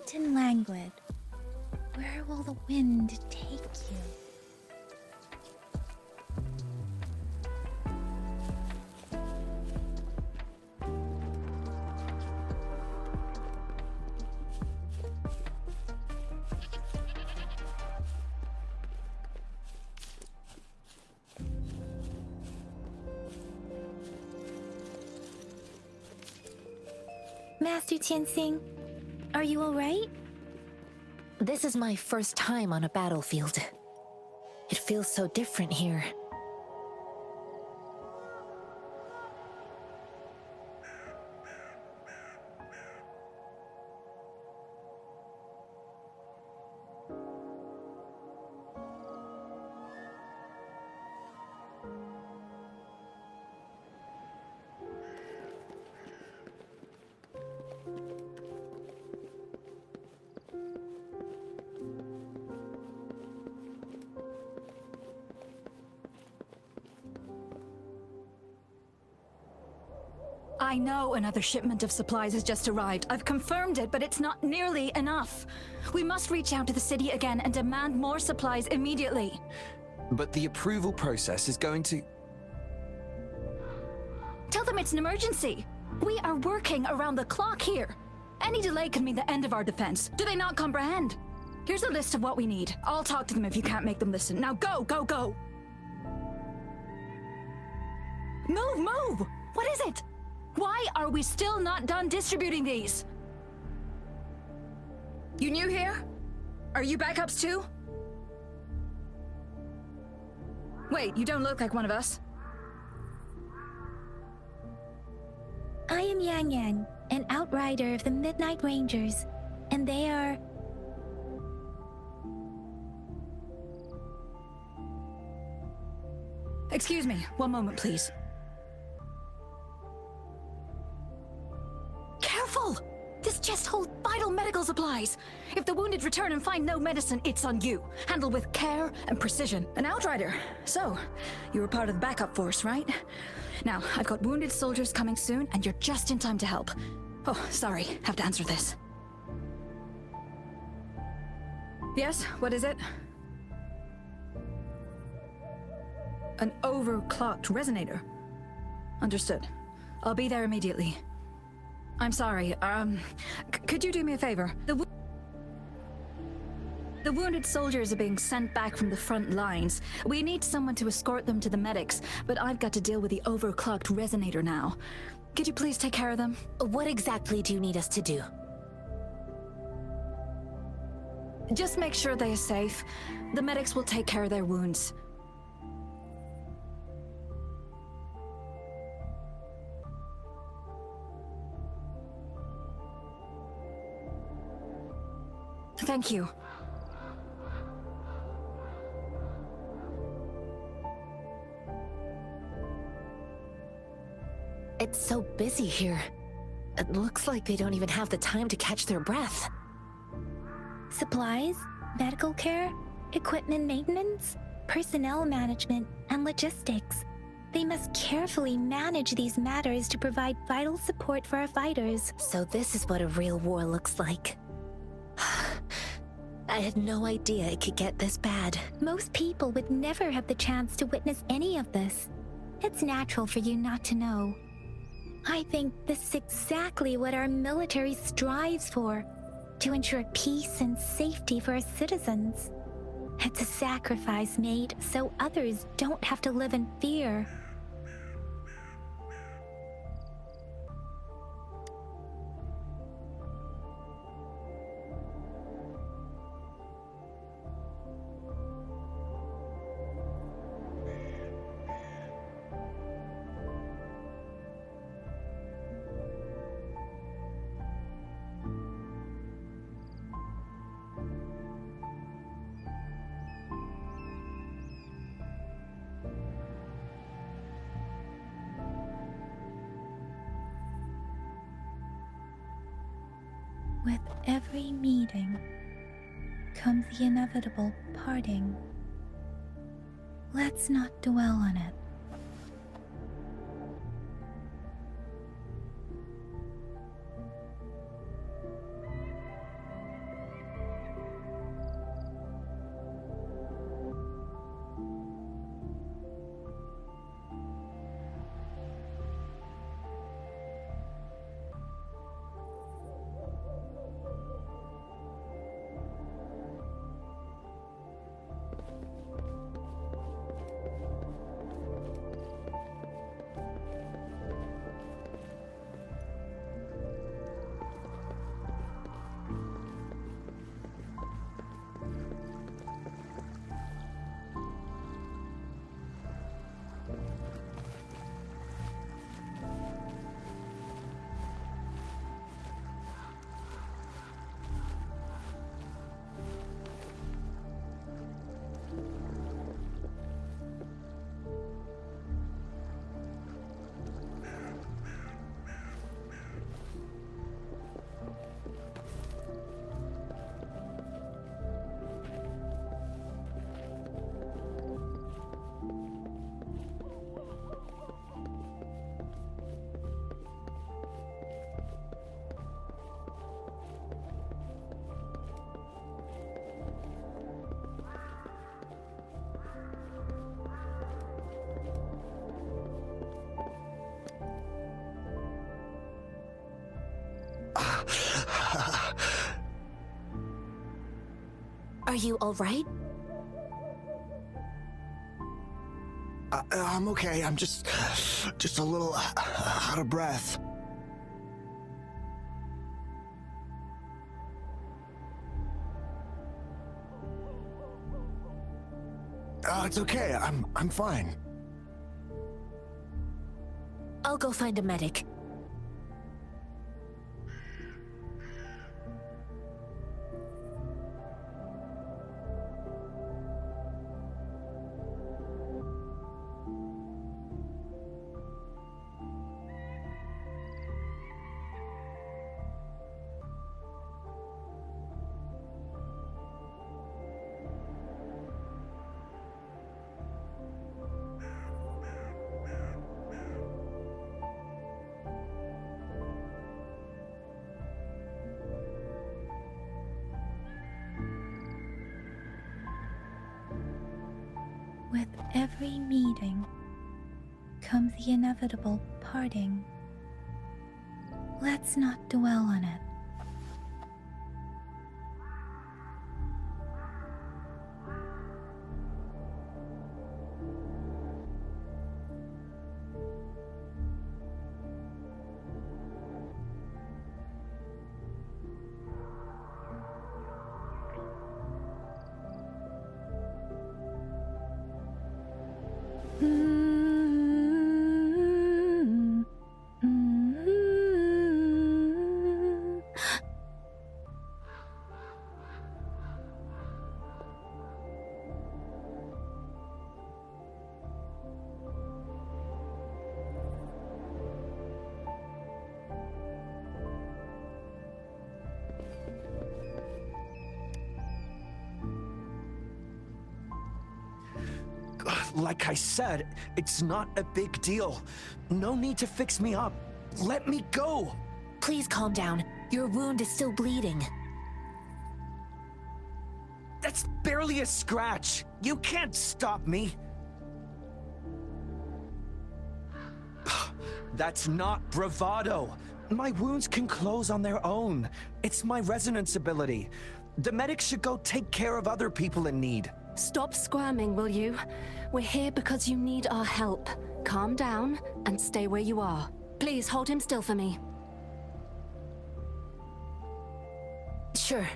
faint and languid. Where will the wind take you? Master Tianxing, are you alright? This is my first time on a battlefield. It feels so different here. I know another shipment of supplies has just arrived. I've confirmed it, but it's not nearly enough. We must reach out to the city again and demand more supplies immediately. But the approval process is going to... Tell them it's an emergency. We are working around the clock here. Any delay could mean the end of our defense. Do they not comprehend? Here's a list of what we need. I'll talk to them if you can't make them listen. Now go, go, go! Move, move! What is it? Why are we still not done distributing these? You new here? Are you backups too? Wait, you don't look like one of us. I am Yang Yang, an outrider of the Midnight Rangers, and they are... Excuse me, one moment please. Careful! This chest holds vital medical supplies. If the wounded return and find no medicine, it's on you. Handle with care and precision. An outrider. So, you were part of the backup force, right? Now, I've got wounded soldiers coming soon, and you're just in time to help. Oh, sorry. Have to answer this. Yes, what is it? An overclocked resonator. Understood. I'll be there immediately. I'm sorry, could you do me a favor? The wounded soldiers are being sent back from the front lines. We need someone to escort them to the medics, but I've got to deal with the overclocked resonator now. Could you please take care of them? What exactly do you need us to do? Just make sure they are safe. The medics will take care of their wounds. Thank you. It's so busy here. It looks like they don't even have the time to catch their breath. Supplies, medical care, equipment maintenance, personnel management, and logistics. They must carefully manage these matters to provide vital support for our fighters. So this is what a real war looks like. I had no idea it could get this bad. Most people would never have the chance to witness any of this. It's natural for you not to know. I think this is exactly what our military strives for, to ensure peace and safety for our citizens. It's a sacrifice made so others don't have to live in fear. With every meeting comes the inevitable parting. Let's not dwell on it. you all right? I'm okay. I'm just a little out of breath. It's okay. I'm fine. I'll go find a medic. With every meeting comes the inevitable parting. Let's not dwell on it. Like I said, it's not a big deal. No need to fix me up. Let me go. Please calm down. Your wound is still bleeding. That's barely a scratch. You can't stop me. That's not bravado. My wounds can close on their own. It's my resonance ability. The medics should go take care of other people in need. Stop squirming, will you? We're here because you need our help. Calm down and stay where you are. Please hold him still for me. Sure.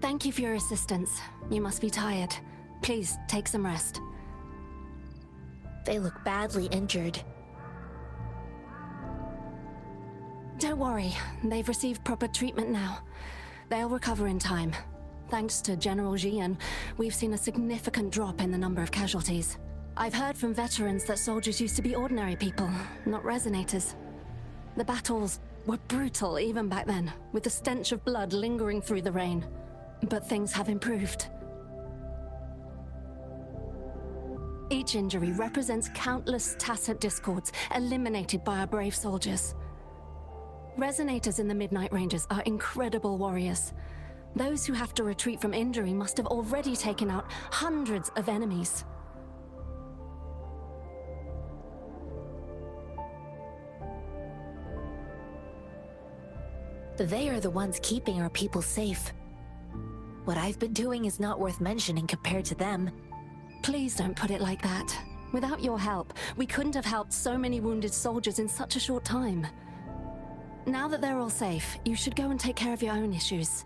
Thank you for your assistance. You must be tired. Please, take some rest. They look badly injured. Don't worry, they've received proper treatment now. They'll recover in time. Thanks to General Jian, we've seen a significant drop in the number of casualties. I've heard from veterans that soldiers used to be ordinary people, not resonators. The battles were brutal even back then, with the stench of blood lingering through the rain. But things have improved. Each injury represents countless tacit discords eliminated by our brave soldiers. Resonators in the Midnight Rangers are incredible warriors. Those who have to retreat from injury must have already taken out hundreds of enemies. They are the ones keeping our people safe. What I've been doing is not worth mentioning compared to them. Please don't put it like that. Without your help, we couldn't have helped so many wounded soldiers in such a short time. Now that they're all safe, you should go and take care of your own issues.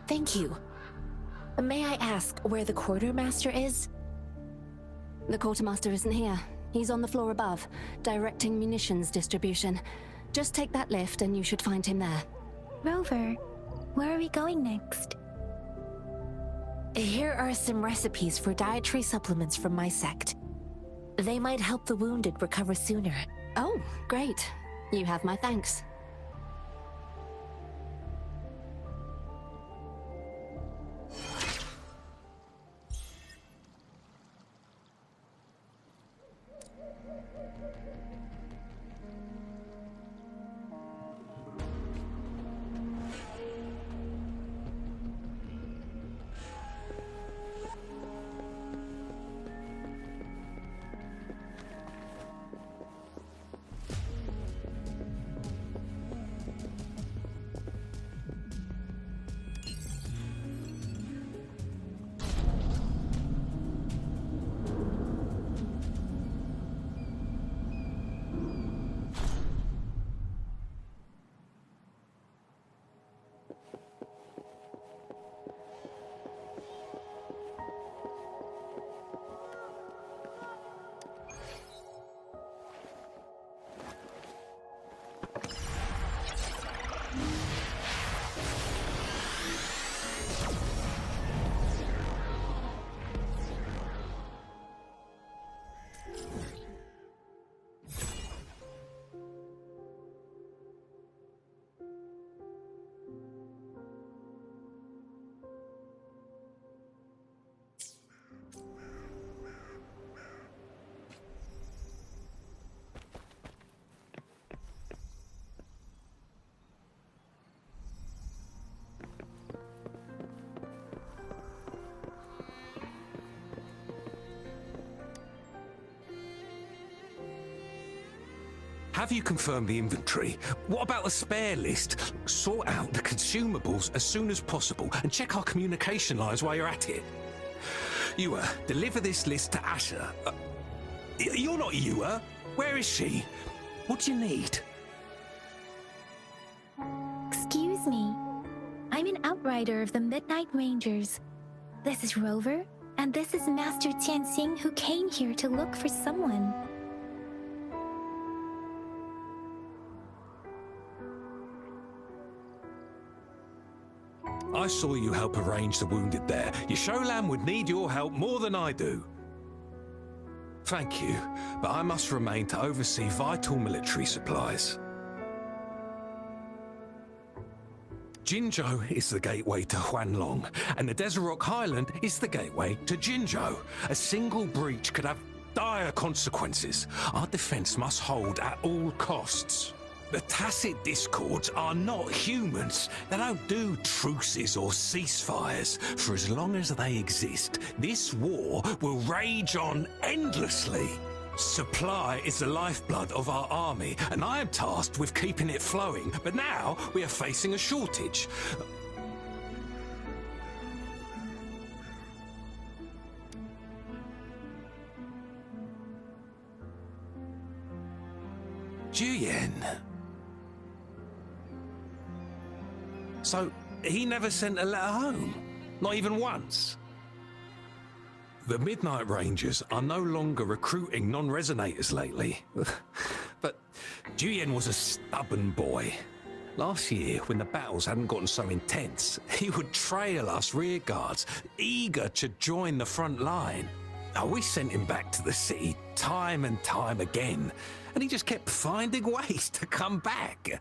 Thank you. May I ask where the quartermaster is? The quartermaster isn't here. He's on the floor above, directing munitions distribution. Just take that lift and you should find him there. Rover, where are we going next? Here are some recipes for dietary supplements from my sect. They might help the wounded recover sooner. Oh, great. You have my thanks. Have you confirmed the inventory? What about the spare list? Sort out the consumables as soon as possible and check our communication lines while you're at it. Ewa, deliver this list to Asher. You're not Ewa. Where is she? What do you need? Excuse me. I'm an outrider of the Midnight Rangers. This is Rover, and this is Master Tianxing, who came here to look for someone. I saw you help arrange the wounded there. Your Sholan would need your help more than I do. Thank you, but I must remain to oversee vital military supplies. Jinzhou is the gateway to Huanlong, and the Desert Rock Highland is the gateway to Jinzhou. A single breach could have dire consequences. Our defense must hold at all costs. The Tacit Discords are not humans. They don't do truces or ceasefires. For as long as they exist, this war will rage on endlessly. Supply is the lifeblood of our army, and I am tasked with keeping it flowing. But now we are facing a shortage. Juyen. So, he never sent a letter home? Not even once? The Midnight Rangers are no longer recruiting non-resonators lately. But Juyen was a stubborn boy. Last year, when the battles hadn't gotten so intense, he would trail us rearguards, eager to join the front line. Now, we sent him back to the city time and time again, and he just kept finding ways to come back.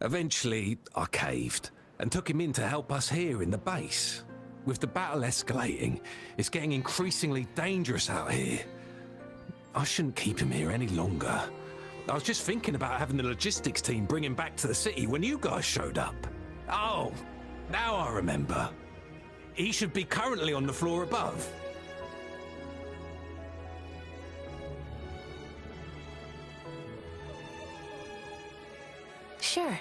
Eventually, I caved and took him in to help us here in the base. With the battle escalating, it's getting increasingly dangerous out here. I shouldn't keep him here any longer. I was just thinking about having the logistics team bring him back to the city when you guys showed up. Oh, now I remember. He should be currently on the floor above. Sure.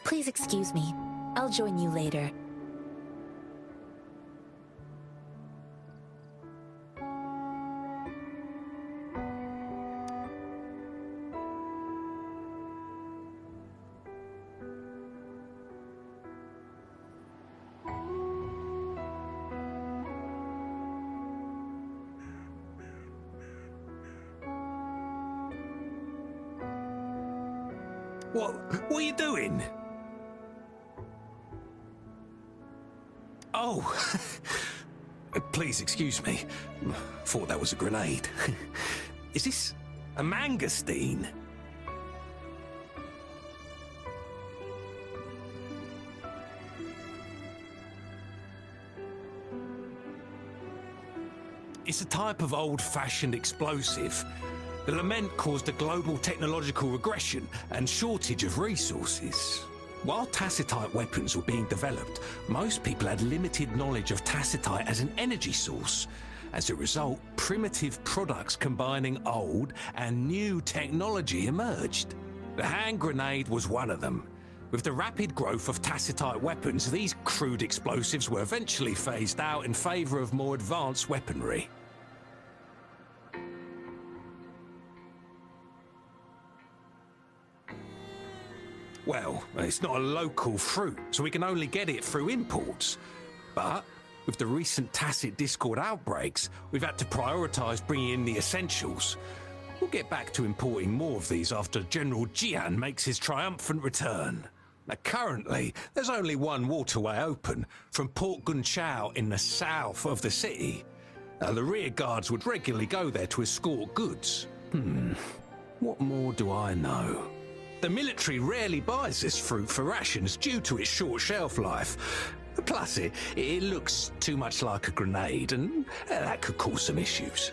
Please excuse me. I'll join you later. What are you doing? Oh, please excuse me. Thought that was a grenade. Is this a mangosteen? It's a type of old-fashioned explosive. The lament caused a global technological regression and shortage of resources. While tacitite weapons were being developed, most people had limited knowledge of tacitite as an energy source. As a result, primitive products combining old and new technology emerged. The hand grenade was one of them. With the rapid growth of tacitite weapons, these crude explosives were eventually phased out in favor of more advanced weaponry. Well, it's not a local fruit, so we can only get it through imports. But with the recent Tacit Discord outbreaks, we've had to prioritize bringing in the essentials. We'll get back to importing more of these after General Jian makes his triumphant return. Now, currently, there's only one waterway open, from Port Gunchao in the south of the city. The rear guards would regularly go there to escort goods. What more do I know? The military rarely buys this fruit for rations due to its short shelf life. Plus, it looks too much like a grenade, and that could cause some issues.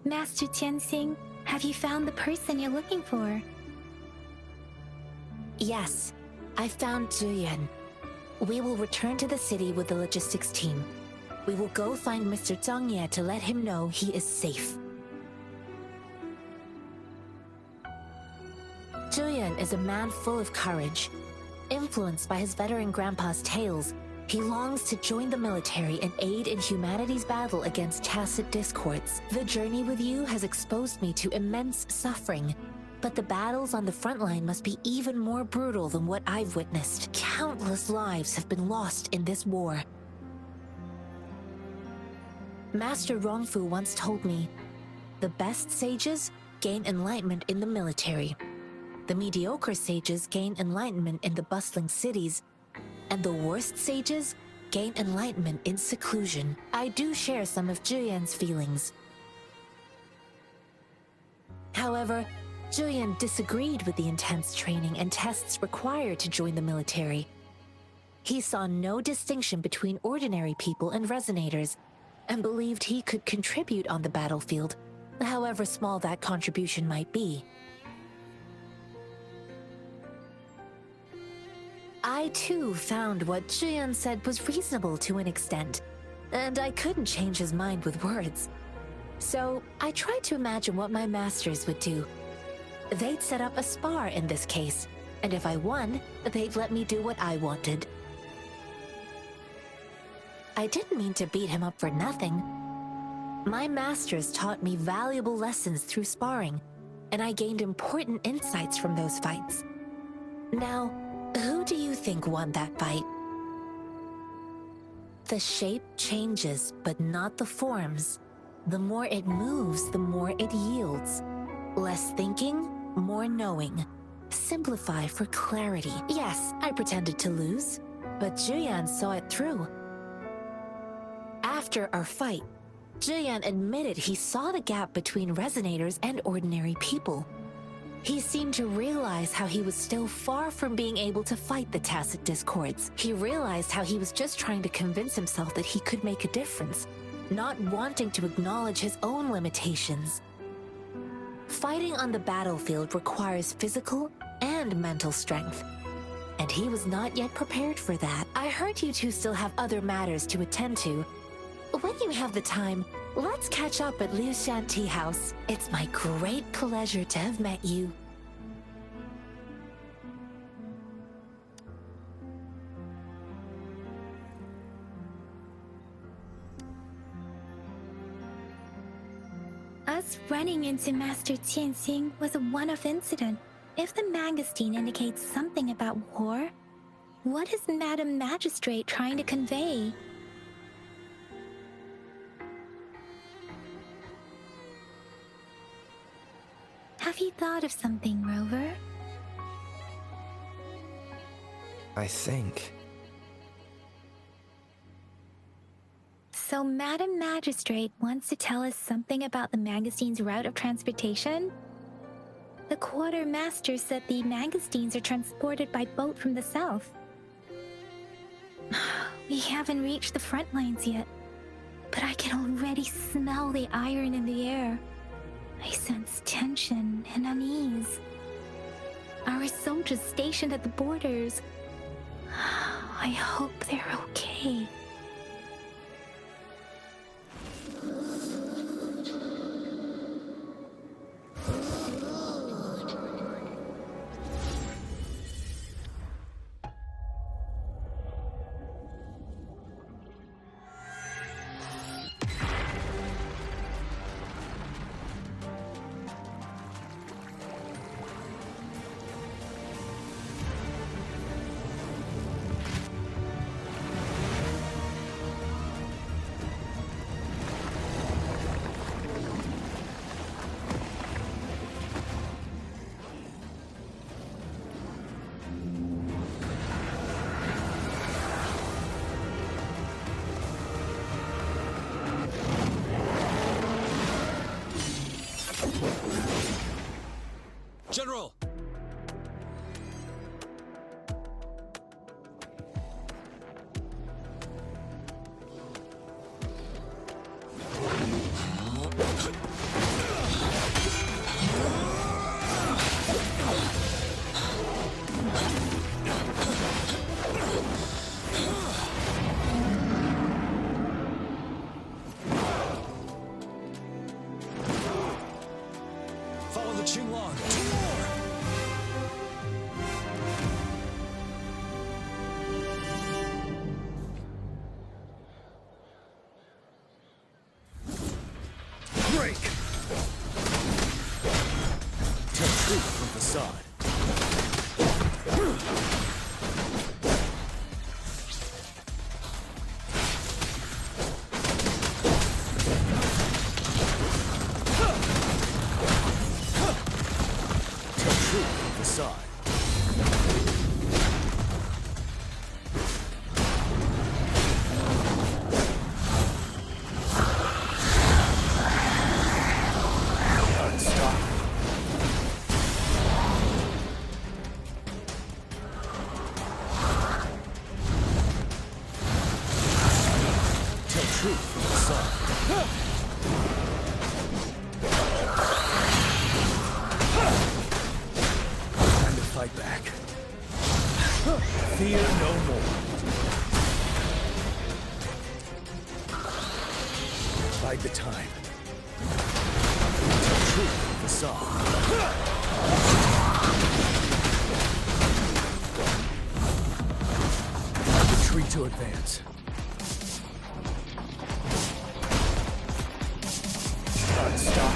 Master Tianxing, have you found the person you're looking for? Yes, I found Zhuyan. We will return to the city with the logistics team. We will go find Mr. Zhang Ye to let him know he is safe. Zhuyan is a man full of courage. Influenced by his veteran grandpa's tales, he longs to join the military and aid in humanity's battle against tacit discords. The journey with you has exposed me to immense suffering, but the battles on the front line must be even more brutal than what I've witnessed. Countless lives have been lost in this war. Master Rongfu once told me, the best sages gain enlightenment in the military. The mediocre sages gain enlightenment in the bustling cities, and the worst sages gain enlightenment in seclusion. I do share some of Zhuyan's feelings. However, Zhuyan disagreed with the intense training and tests required to join the military. He saw no distinction between ordinary people and resonators, and believed he could contribute on the battlefield, however small that contribution might be. I too found what Zhuyan said was reasonable to an extent, and I couldn't change his mind with words. So I tried to imagine what my masters would do. They'd set up a spar in this case, and if I won, they'd let me do what I wanted. I didn't mean to beat him up for nothing. My masters taught me valuable lessons through sparring, and I gained important insights from those fights. Now, who do you think won that fight? The shape changes, but not the forms. The more it moves, the more it yields. Less thinking, more knowing. Simplify for clarity. Yes, I pretended to lose, but Zhuyan saw it through. After our fight, Zhuyan admitted he saw the gap between resonators and ordinary people. He seemed to realize how he was still far from being able to fight the tacit discords. He realized how he was just trying to convince himself that he could make a difference, not wanting to acknowledge his own limitations. Fighting on the battlefield requires physical and mental strength, and he was not yet prepared for that. I heard you two still have other matters to attend to. When you have the time, let's catch up at Liu Shan Tea House. It's my great pleasure to have met you. Us running into Master Tianxing was a one-off incident. If the Mangosteen indicates something about war, what is Madam Magistrate trying to convey? Have you thought of something, Rover? I think. So Madam Magistrate wants to tell us something about the Mangosteen's route of transportation? The Quartermaster said the Mangosteens are transported by boat from the south. We haven't reached the front lines yet, but I can already smell the iron in the air. I sense tension and unease. Our soldiers stationed at the borders. I hope they're okay. General! Qinglong, two more! Break! Tell truth from facade. Fear no more. Bide the time. Tell truth from facade. Retreat to advance. God, stop.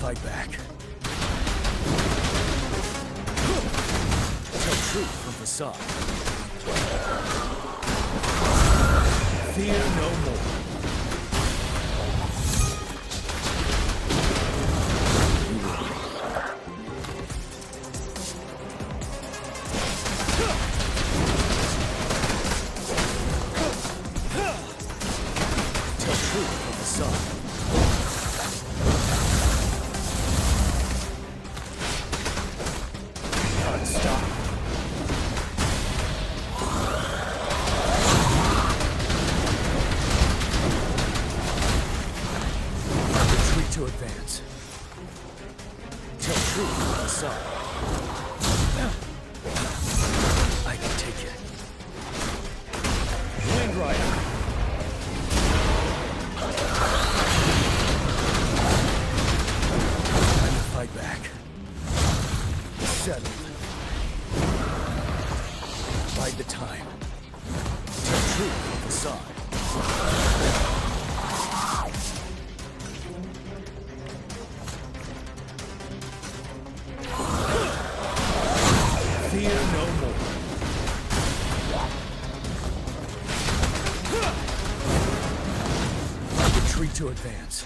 Fight back. Tell truth from facade. Fear no more. Tell truth from facade. Stop. Retreat to advance. Tell truth from facade. I can take it. Wind Rider. Time to fight back. Settled. Bide the time. Tell truth from facade. Fear no more. Retreat to advance.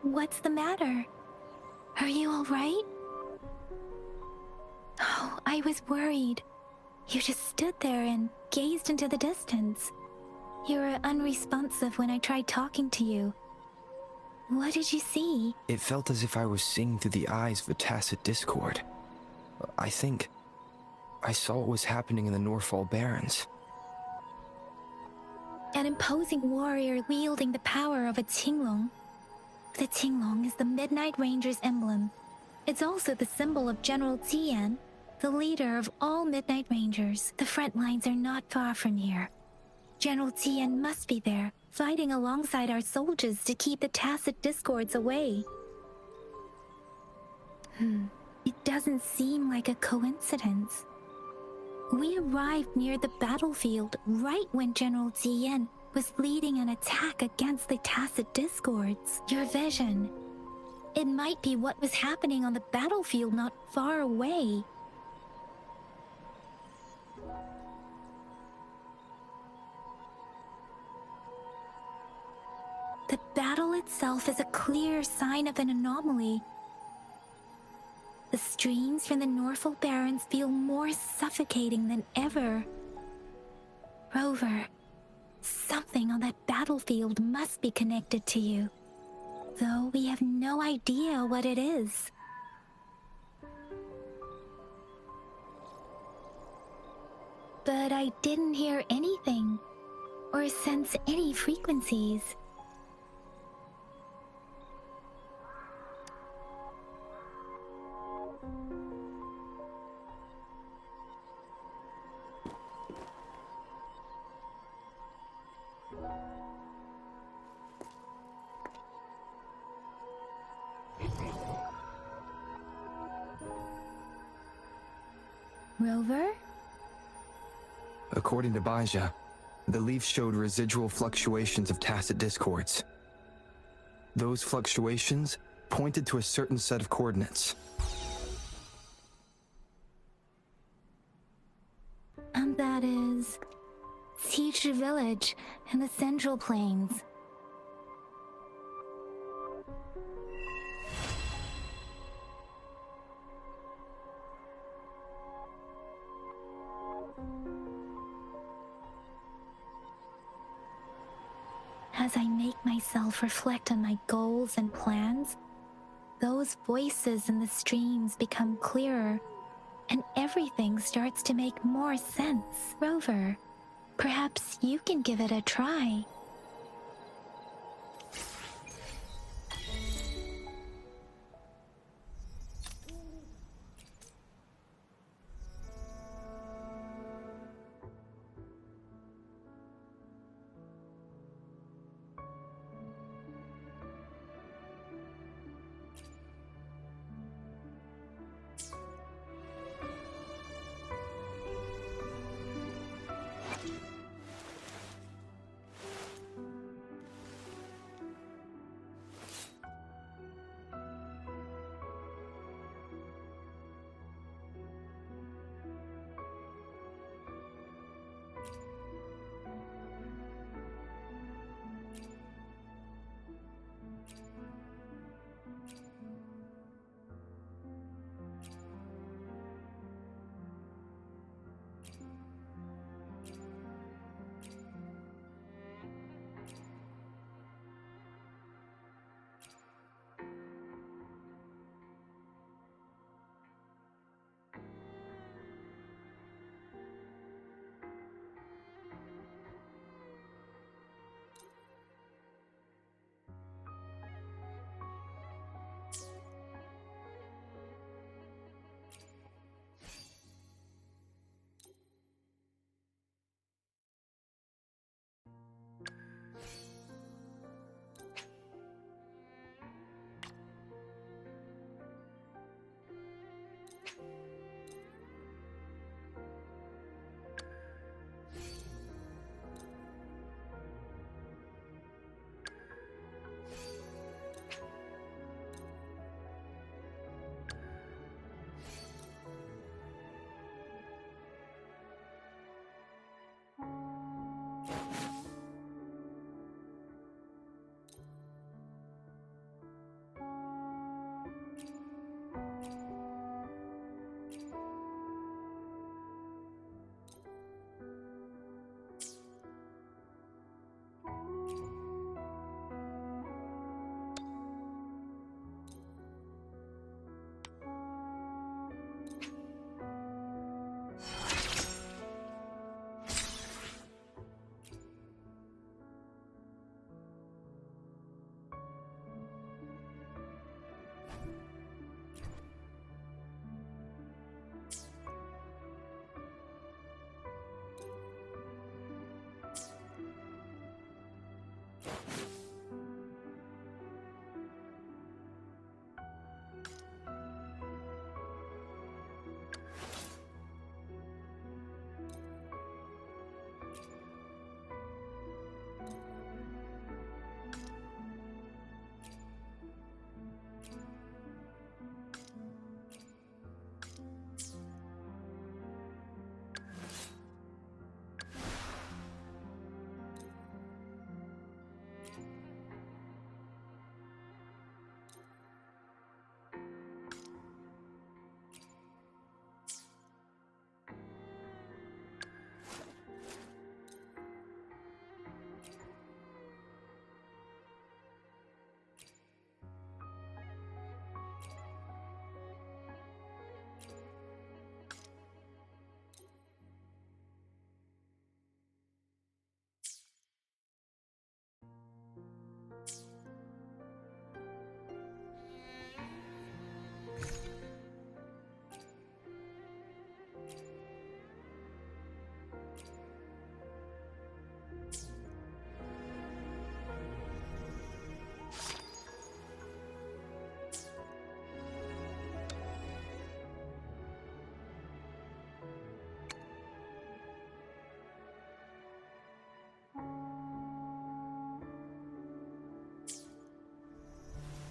What's the matter? Are you all right? Oh, I was worried. You just stood there and gazed into the distance. You were unresponsive when I tried talking to you. What did you see? It felt as if I was seeing through the eyes of a tacit discord. I think I saw what was happening in the Norfall Barrens. An imposing warrior wielding the power of a Qinglong. The Qinglong is the Midnight Ranger's emblem. It's also the symbol of General Tian, the leader of all Midnight Rangers. The front lines are not far from here. General Tian must be there, fighting alongside our soldiers to keep the tacit discords away. It doesn't seem like a coincidence. We arrived near the battlefield right when General Tian was leading an attack against the tacit discords. Your vision. It might be what was happening on the battlefield not far away. The battle itself is a clear sign of an anomaly. The streams from the Norfall Barrens feel more suffocating than ever. Rover, something on that battlefield must be connected to you, though we have no idea what it is. But I didn't hear anything. or sense any frequencies. Rover? According to Baija, the leaf showed residual fluctuations of tacit discords. Those fluctuations pointed to a certain set of coordinates. And that is Siege Village in the Central Plains. As I make myself reflect on my goals and plans, those voices in the streams become clearer, and everything starts to make more sense. Rover, perhaps you can give it a try.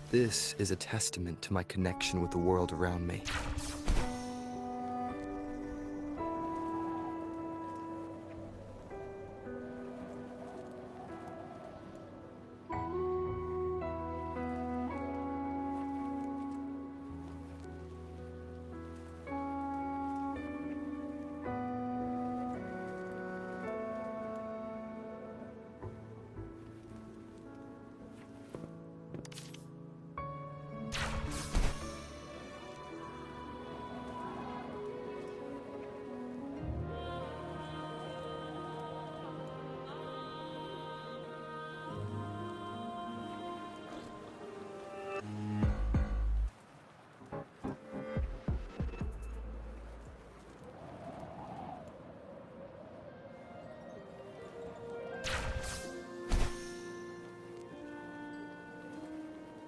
This is a testament to my connection with the world around me.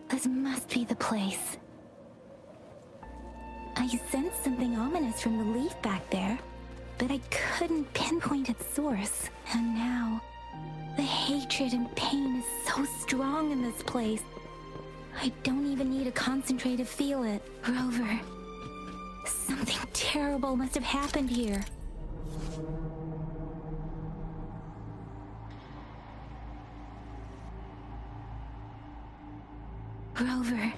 This must be the place. I sensed something ominous from the leaf back there, but I couldn't pinpoint its source. And now, the hatred and pain is so strong in this place. I don't even need to concentrate to feel it. Rover, something terrible must have happened here. Rover,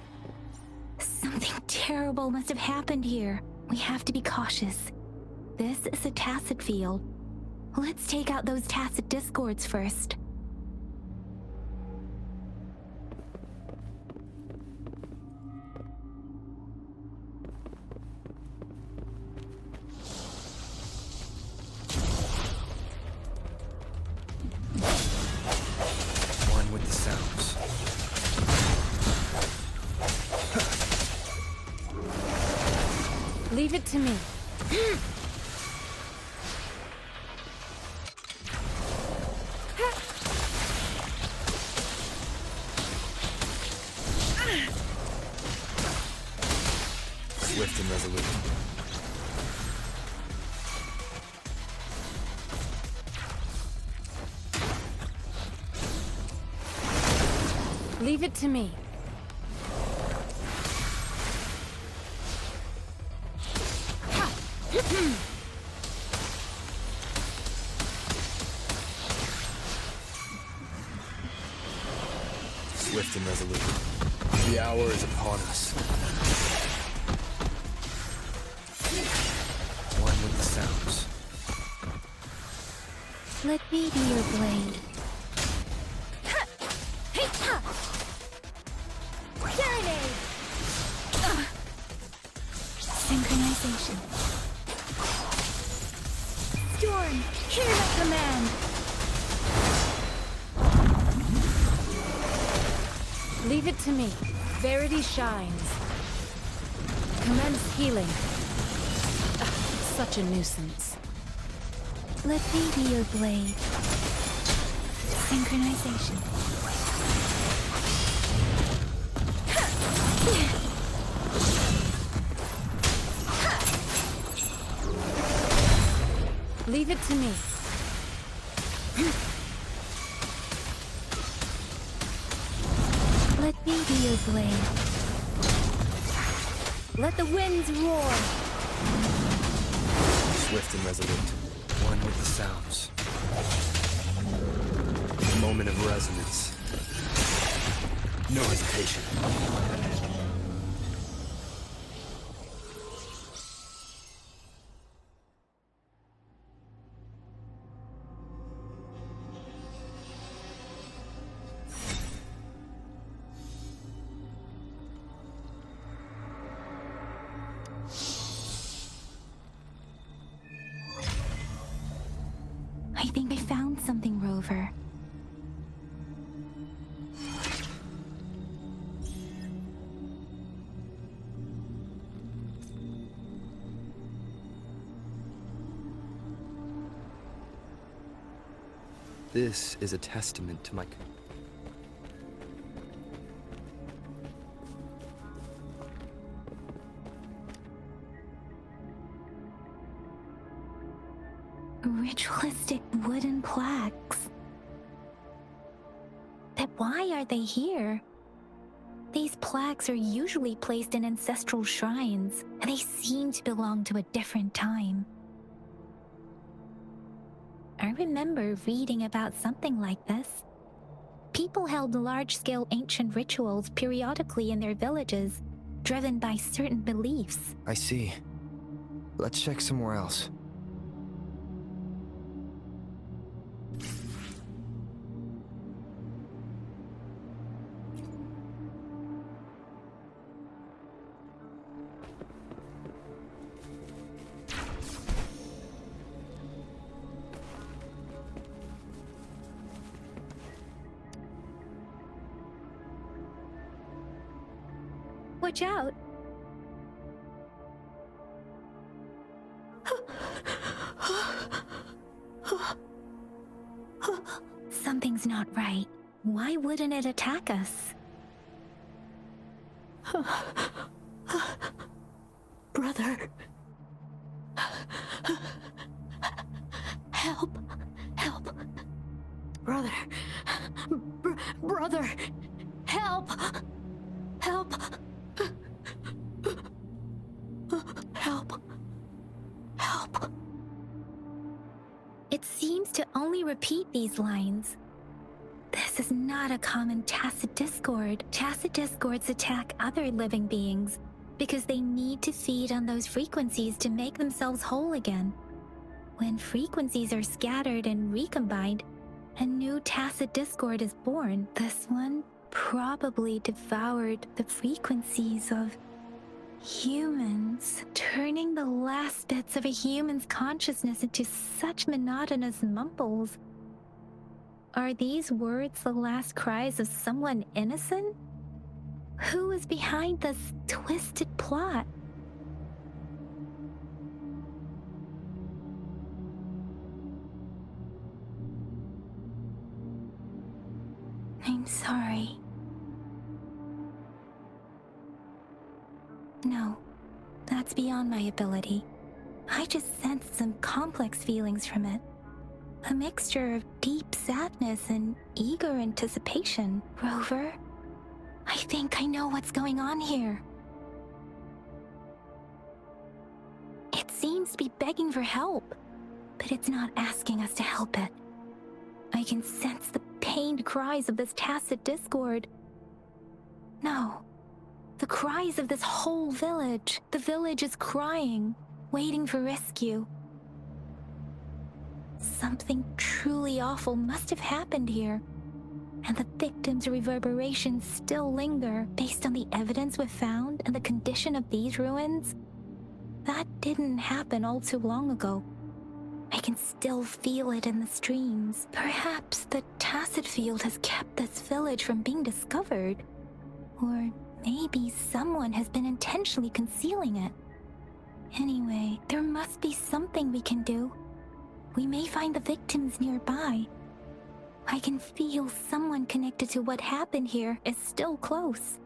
something terrible must have happened here. We have to be cautious. This is a tacit field. Let's take out those tacit discords first. One with the sounds. Leave it to me. Swift and resolute. Leave it to me. Swift and resolute. The hour is upon us. One with the sounds. Let me be your blade. Serenade! Synchronization. Storm, hear my command! Leave it to me. Verity shines. Commence healing. Such a nuisance. Let me be your blade. Synchronization. Leave it to me. Let me be your blade. Let the winds roar! Swift and resolute. One with the sounds. Moment of resonance. No hesitation. I think I found something, Rover. This is a testament to my... Ritualistic wooden plaques. But why are they here? These plaques are usually placed in ancestral shrines, and they seem to belong to a different time. I remember reading about something like this. People held large-scale ancient rituals periodically in their villages, driven by certain beliefs. I see. Let's check somewhere else. Watch out! Something's not right. Why wouldn't it attack us? Brother. Help. Help. Brother. Brother. Help. Help. Help. Help. It seems to only repeat these lines. This is not a common tacit discord. Tacit discords attack other living beings because they need to feed on those frequencies to make themselves whole again. When frequencies are scattered and recombined, a new tacit discord is born. This one probably devoured the frequencies of humans, turning the last bits of a human's consciousness into such monotonous mumbles. Are these words the last cries of someone innocent? Who is behind this twisted plot? I'm sorry. No, that's beyond my ability. I just sensed some complex feelings from it. A mixture of deep sadness and eager anticipation. Rover, I think I know what's going on here. It seems to be begging for help, but it's not asking us to help it. I can sense the pained cries of this tacit discord. No, the cries of this whole village. The village is crying, waiting for rescue. Something truly awful must have happened here, and the victims' reverberations still linger. Based on the evidence we've found and the condition of these ruins, that didn't happen all too long ago. I can still feel it in the streams. Perhaps the tacit field has kept this village from being discovered, or maybe someone has been intentionally concealing it. Anyway, there must be something we can do. We may find the victims nearby. I can feel someone connected to what happened here is still close.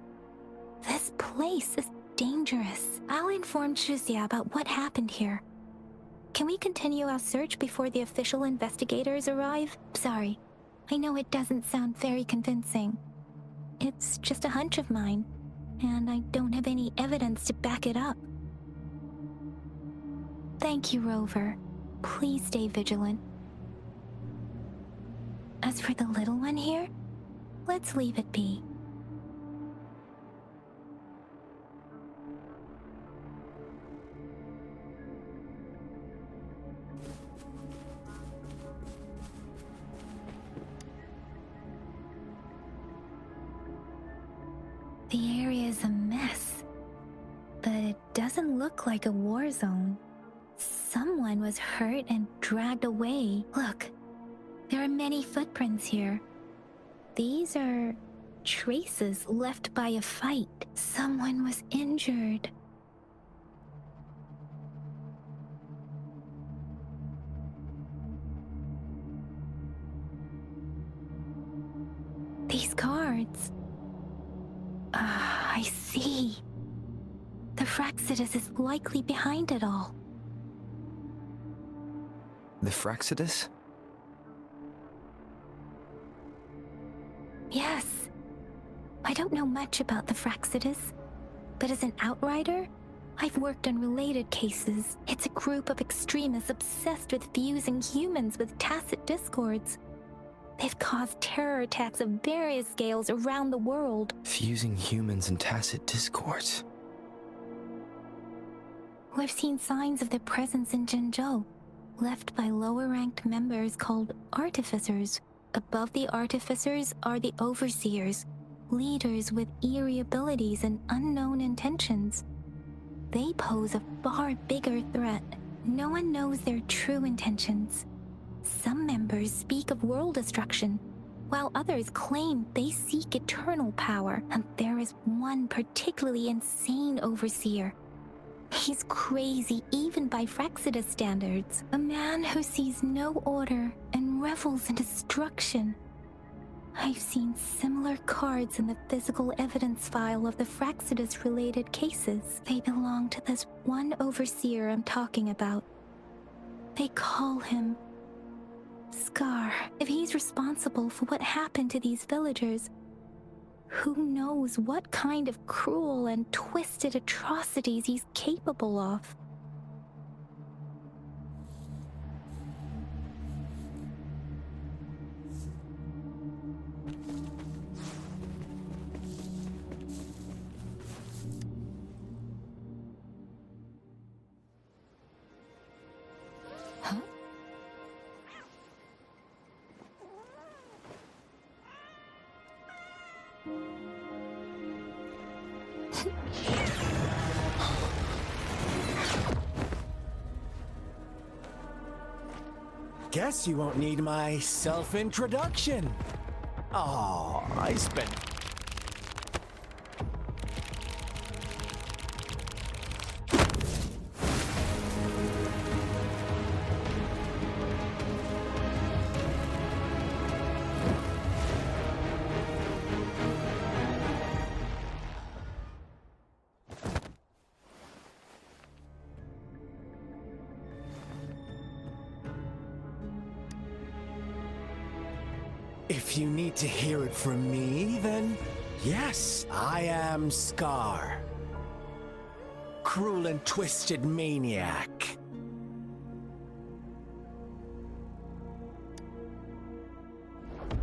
This place is dangerous. I'll inform Shuzia about what happened here. Can we continue our search before the official investigators arrive? Sorry, I know it doesn't sound very convincing. It's just a hunch of mine, and I don't have any evidence to back it up. Thank you, Rover. Please stay vigilant. As for the little one here, let's leave it be. The area is a mess, but it doesn't look like a war zone. Someone was hurt and dragged away. Look, there are many footprints here. These are traces left by a fight. Someone was injured. These cards. I see. The Fraxidus is likely behind it all. The Fraxidus? Yes. A don't know much about the Fraxidus, but as an outrider, I've worked on related cases. It's a group of extremists obsessed with fusing humans with tacit discords. They've caused terror attacks of various scales around the world. Fusing humans and tacit discords. We've seen signs of their presence in Jinzhou, left by lower-ranked members called Artificers. Above the Artificers are the Overseers, leaders with eerie abilities and unknown intentions. They pose a far bigger threat. No one knows their true intentions. Some members speak of world destruction, while others claim they seek eternal power, and there is one particularly insane overseer. He's crazy even by Fraxidus standards. A man who sees no order and revels in destruction. I've seen similar cards in the physical evidence file of the Fraxidus-related cases. They belong to this one overseer I'm talking about. They call him Scar. If he's responsible for what happened to these villagers, who knows what kind of cruel and twisted atrocities he's capable of? Huh? Guess you won't need my self-introduction. Oh, I spent... If you need to hear it from me, then yes, I am Scar. Cruel and twisted maniac.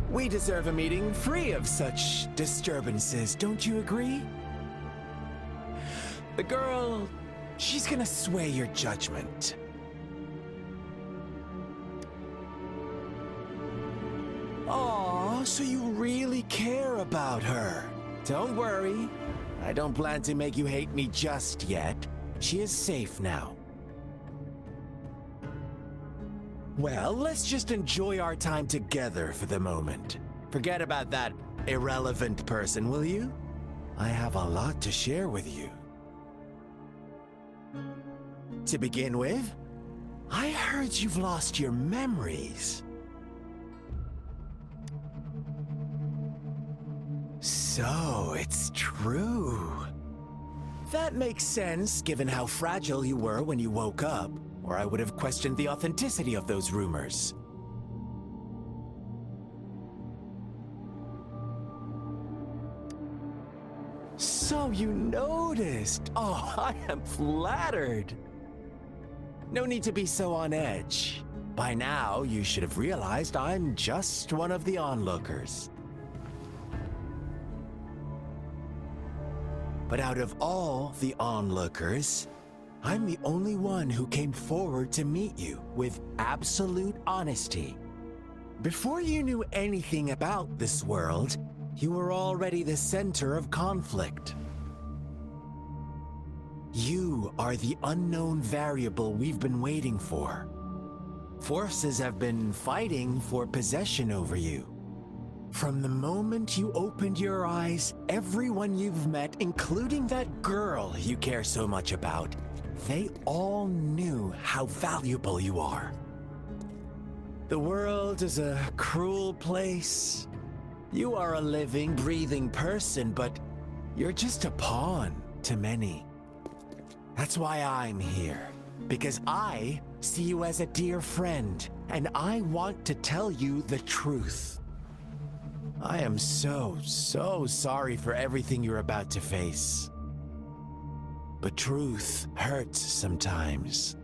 We deserve a meeting free of such disturbances, don't you agree? The girl, she's gonna sway your judgment. Aw, so you really care about her. Don't worry. I don't plan to make you hate me just yet. She is safe now. Well, let's just enjoy our time together for the moment. Forget about that irrelevant person, will you? I have a lot to share with you. To begin with, I heard you've lost your memories. So, it's true. That makes sense, given how fragile you were when you woke up, or I would have questioned the authenticity of those rumors. So you noticed. Oh, I am flattered. No need to be so on edge. By now, you should have realized I'm just one of the onlookers. But out of all the onlookers, I'm the only one who came forward to meet you with absolute honesty. Before you knew anything about this world, you were already the center of conflict. You are the unknown variable we've been waiting for. Forces have been fighting for possession over you. From the moment you opened your eyes, everyone you've met, including that girl you care so much about, they all knew how valuable you are. The world is a cruel place. You are a living, breathing person, but you're just a pawn to many. That's why I'm here, because I see you as a dear friend, and I want to tell you the truth. I am so sorry for everything you're about to face. But truth hurts sometimes.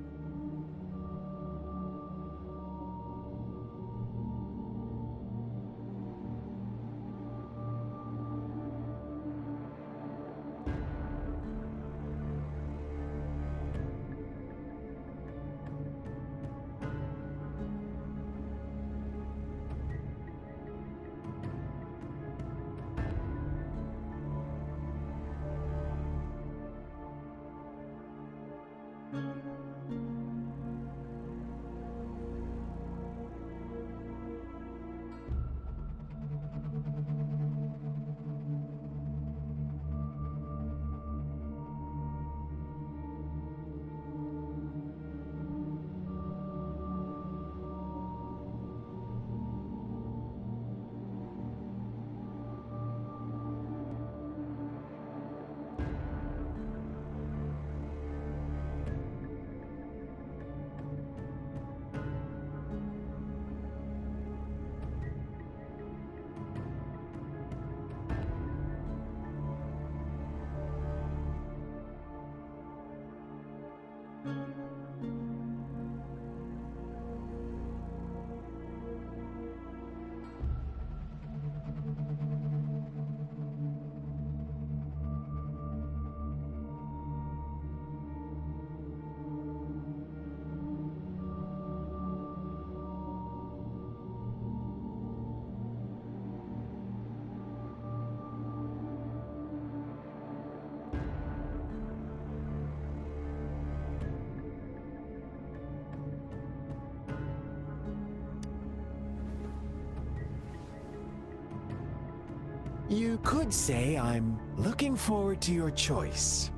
You could say I'm looking forward to your choice.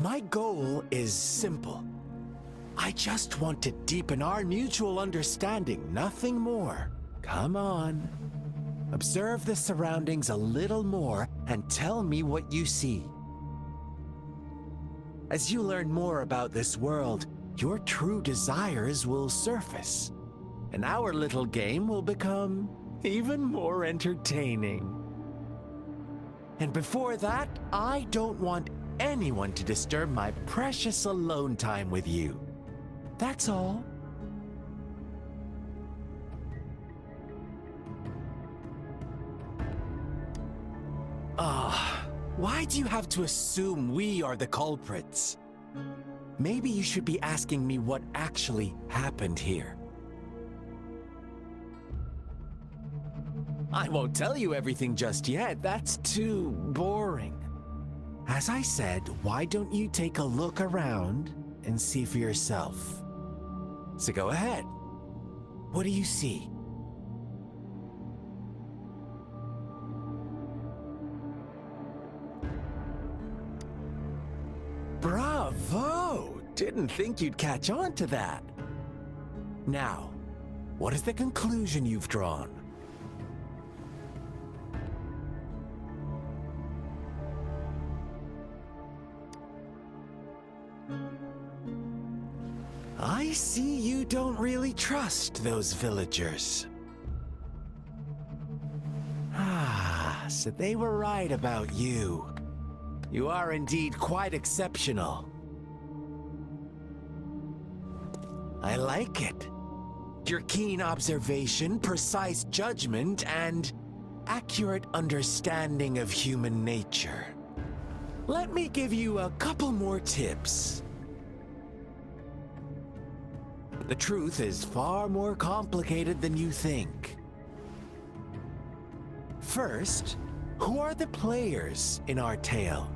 My goal is simple. I just want to deepen our mutual understanding, nothing more. Come on. Observe the surroundings a little more and tell me what you see. As you learn more about this world, your true desires will surface, and our little game will become even more entertaining. And before that, I don't want anyone to disturb my precious alone time with you. That's all. Why do you have to assume we are the culprits? Maybe you should be asking me what actually happened here. I won't tell you everything just yet. That's too boring. As I said, why don't you take a look around and see for yourself? So go ahead. What do you see? Bravo! Didn't think you'd catch on to that. Now, what is the conclusion you've drawn? I see you don't really trust those villagers. So they were right about you. You are indeed quite exceptional. I like it. Your keen observation, precise judgment, and accurate understanding of human nature. Let me give you a couple more tips. The truth is far more complicated than you think. First, who are the players in our tale?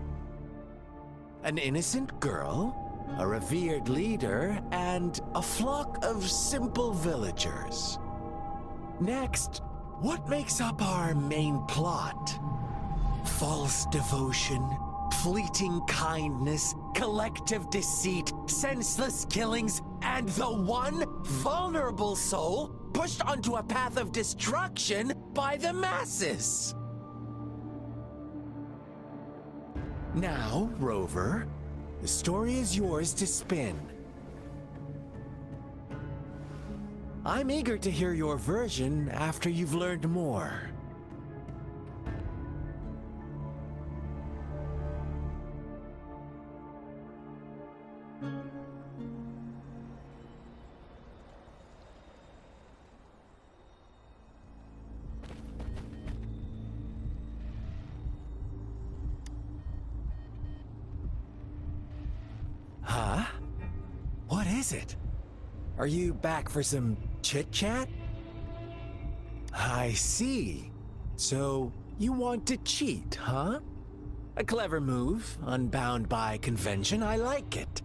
An innocent girl, a revered leader, and a flock of simple villagers. Next, what makes up our main plot? False devotion, fleeting kindness, collective deceit, senseless killings, and the one vulnerable soul pushed onto a path of destruction by the masses. Now, Rover, the story is yours to spin. I'm eager to hear your version after you've learned more. Huh? What is it? Are you back for some chit-chat? I see. So, you want to cheat, huh? A clever move, unbound by convention. I like it.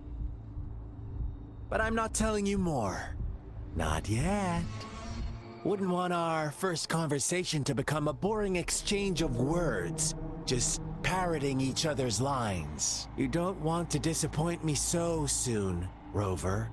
But I'm not telling you more. Not yet. Wouldn't want our first conversation to become a boring exchange of words, just parroting each other's lines. You don't want to disappoint me so soon, Rover.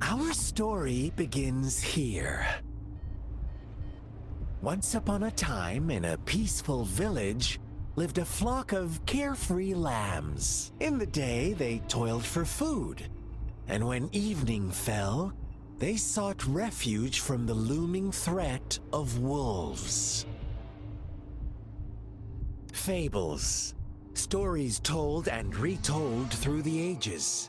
Our story begins here. Once upon a time, in a peaceful village, lived a flock of carefree lambs. In the day, they toiled for food, and when evening fell, they sought refuge from the looming threat of wolves. Fables, stories told and retold through the ages.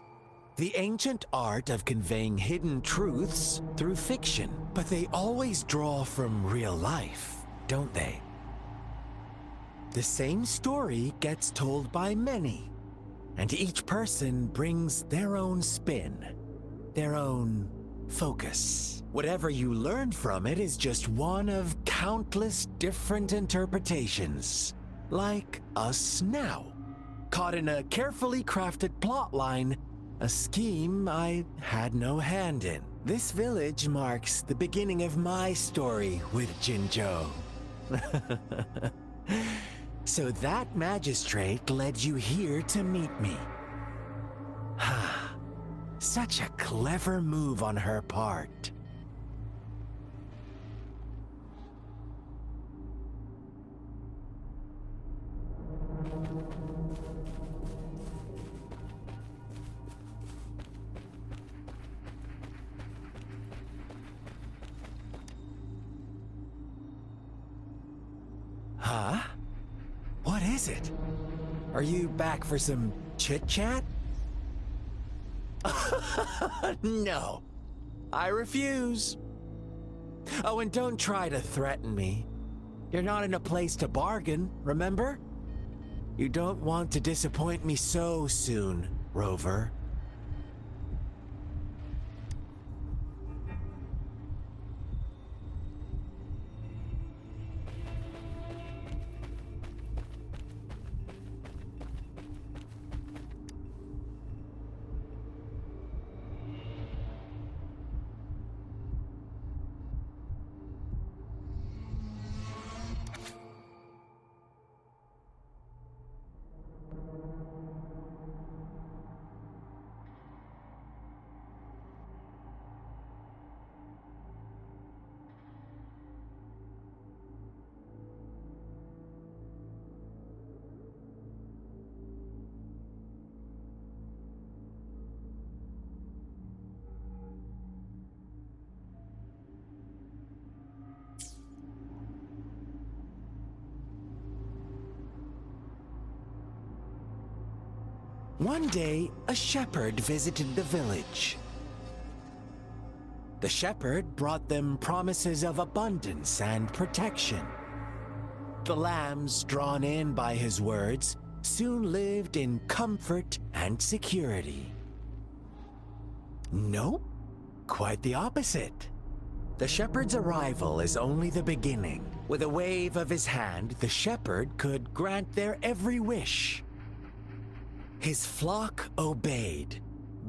The ancient art of conveying hidden truths through fiction, but they always draw from real life, don't they? The same story gets told by many, and each person brings their own spin, their own focus. Whatever you learn from it is just one of countless different interpretations, like us now, caught in a carefully crafted plotline, a scheme I had no hand in. This village marks the beginning of my story with Jinzhou. So that magistrate led you here to meet me. Such a clever move on her part. Huh? What is it? Are you back for some chit-chat? No, I refuse. Oh, and don't try to threaten me. You're not in a place to bargain, remember? You don't want to disappoint me so soon, Rover. One day, a shepherd visited the village. The shepherd brought them promises of abundance and protection. The lambs, drawn in by his words, soon lived in comfort and security. Nope, quite the opposite. The shepherd's arrival is only the beginning. With a wave of his hand, the shepherd could grant their every wish. His flock obeyed,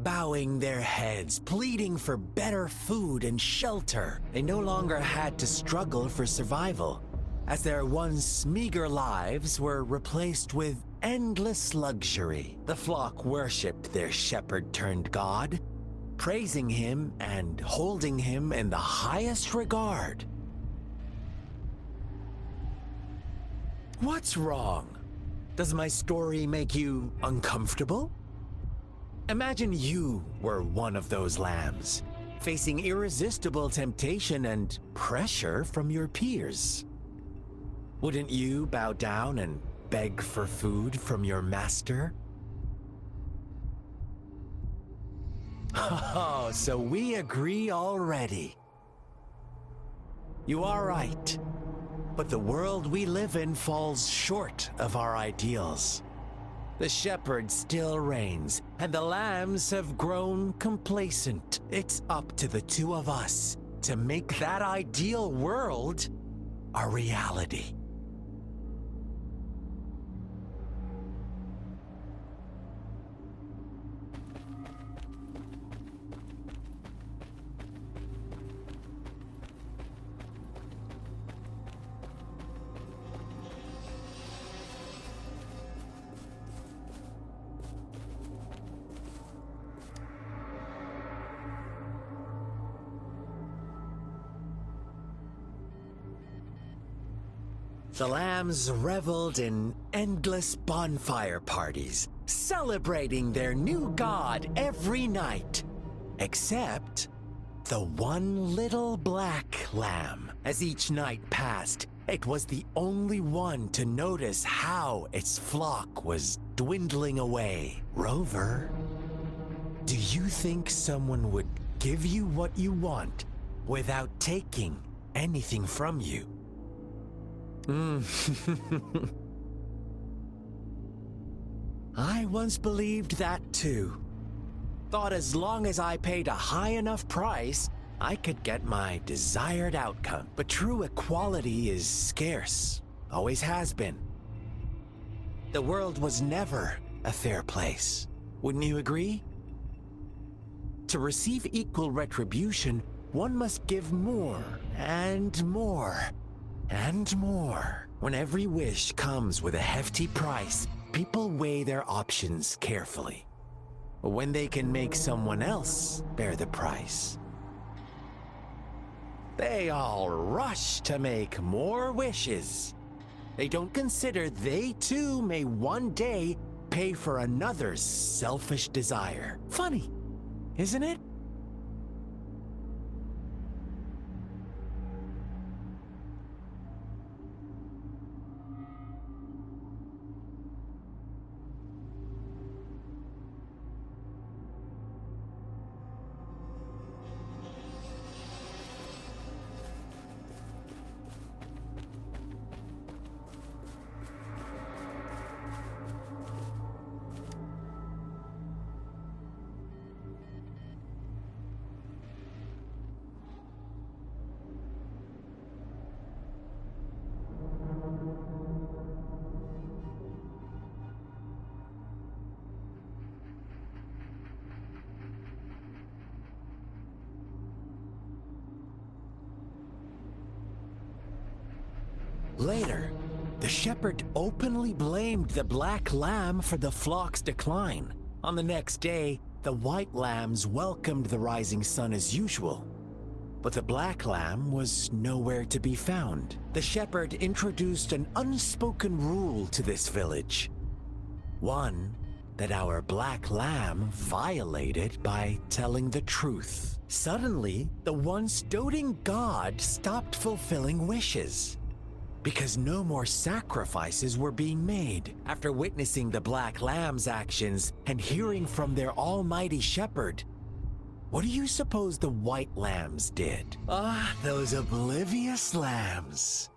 bowing their heads, pleading for better food and shelter. They no longer had to struggle for survival, as their once meager lives were replaced with endless luxury. The flock worshipped their shepherd-turned-god, praising him and holding him in the highest regard. What's wrong? Does my story make you uncomfortable? Imagine you were one of those lambs, facing irresistible temptation and pressure from your peers. Wouldn't you bow down and beg for food from your master? Oh, so we agree already. You are right, but the world we live in falls short of our ideals. The shepherd still reigns, and the lambs have grown complacent. It's up to the two of us to make that ideal world a reality. The lambs reveled in endless bonfire parties, celebrating their new god every night. Except the one little black lamb. As each night passed, it was the only one to notice how its flock was dwindling away. Rover, do you think someone would give you what you want without taking anything from you? I once believed that too. Thought as long as I paid a high enough price, I could get my desired outcome. But true equality is scarce, always has been. The world was never a fair place. Wouldn't you agree? To receive equal retribution, one must give more and more. And more. When every wish comes with a hefty price, people weigh their options carefully. When they can make someone else bear the price, they all rush to make more wishes. They don't consider they too may one day pay for another's selfish desire. Funny, isn't it? Later, the shepherd openly blamed the black lamb for the flock's decline. On the next day, the white lambs welcomed the rising sun as usual. But the black lamb was nowhere to be found. The shepherd introduced an unspoken rule to this village. One that our black lamb violated by telling the truth. Suddenly, the once doting god stopped fulfilling wishes. because no more sacrifices were being made. After witnessing the Black Lamb's actions and hearing from their almighty shepherd, what do you suppose the White Lambs did? Ah, those oblivious lambs.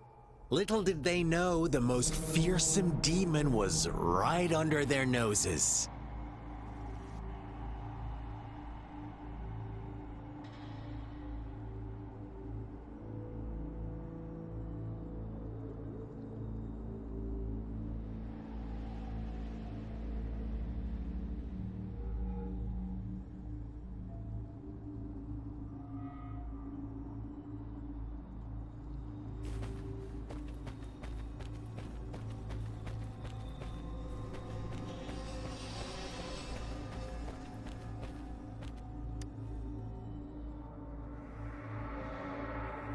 Little did they know the most fearsome demon was right under their noses.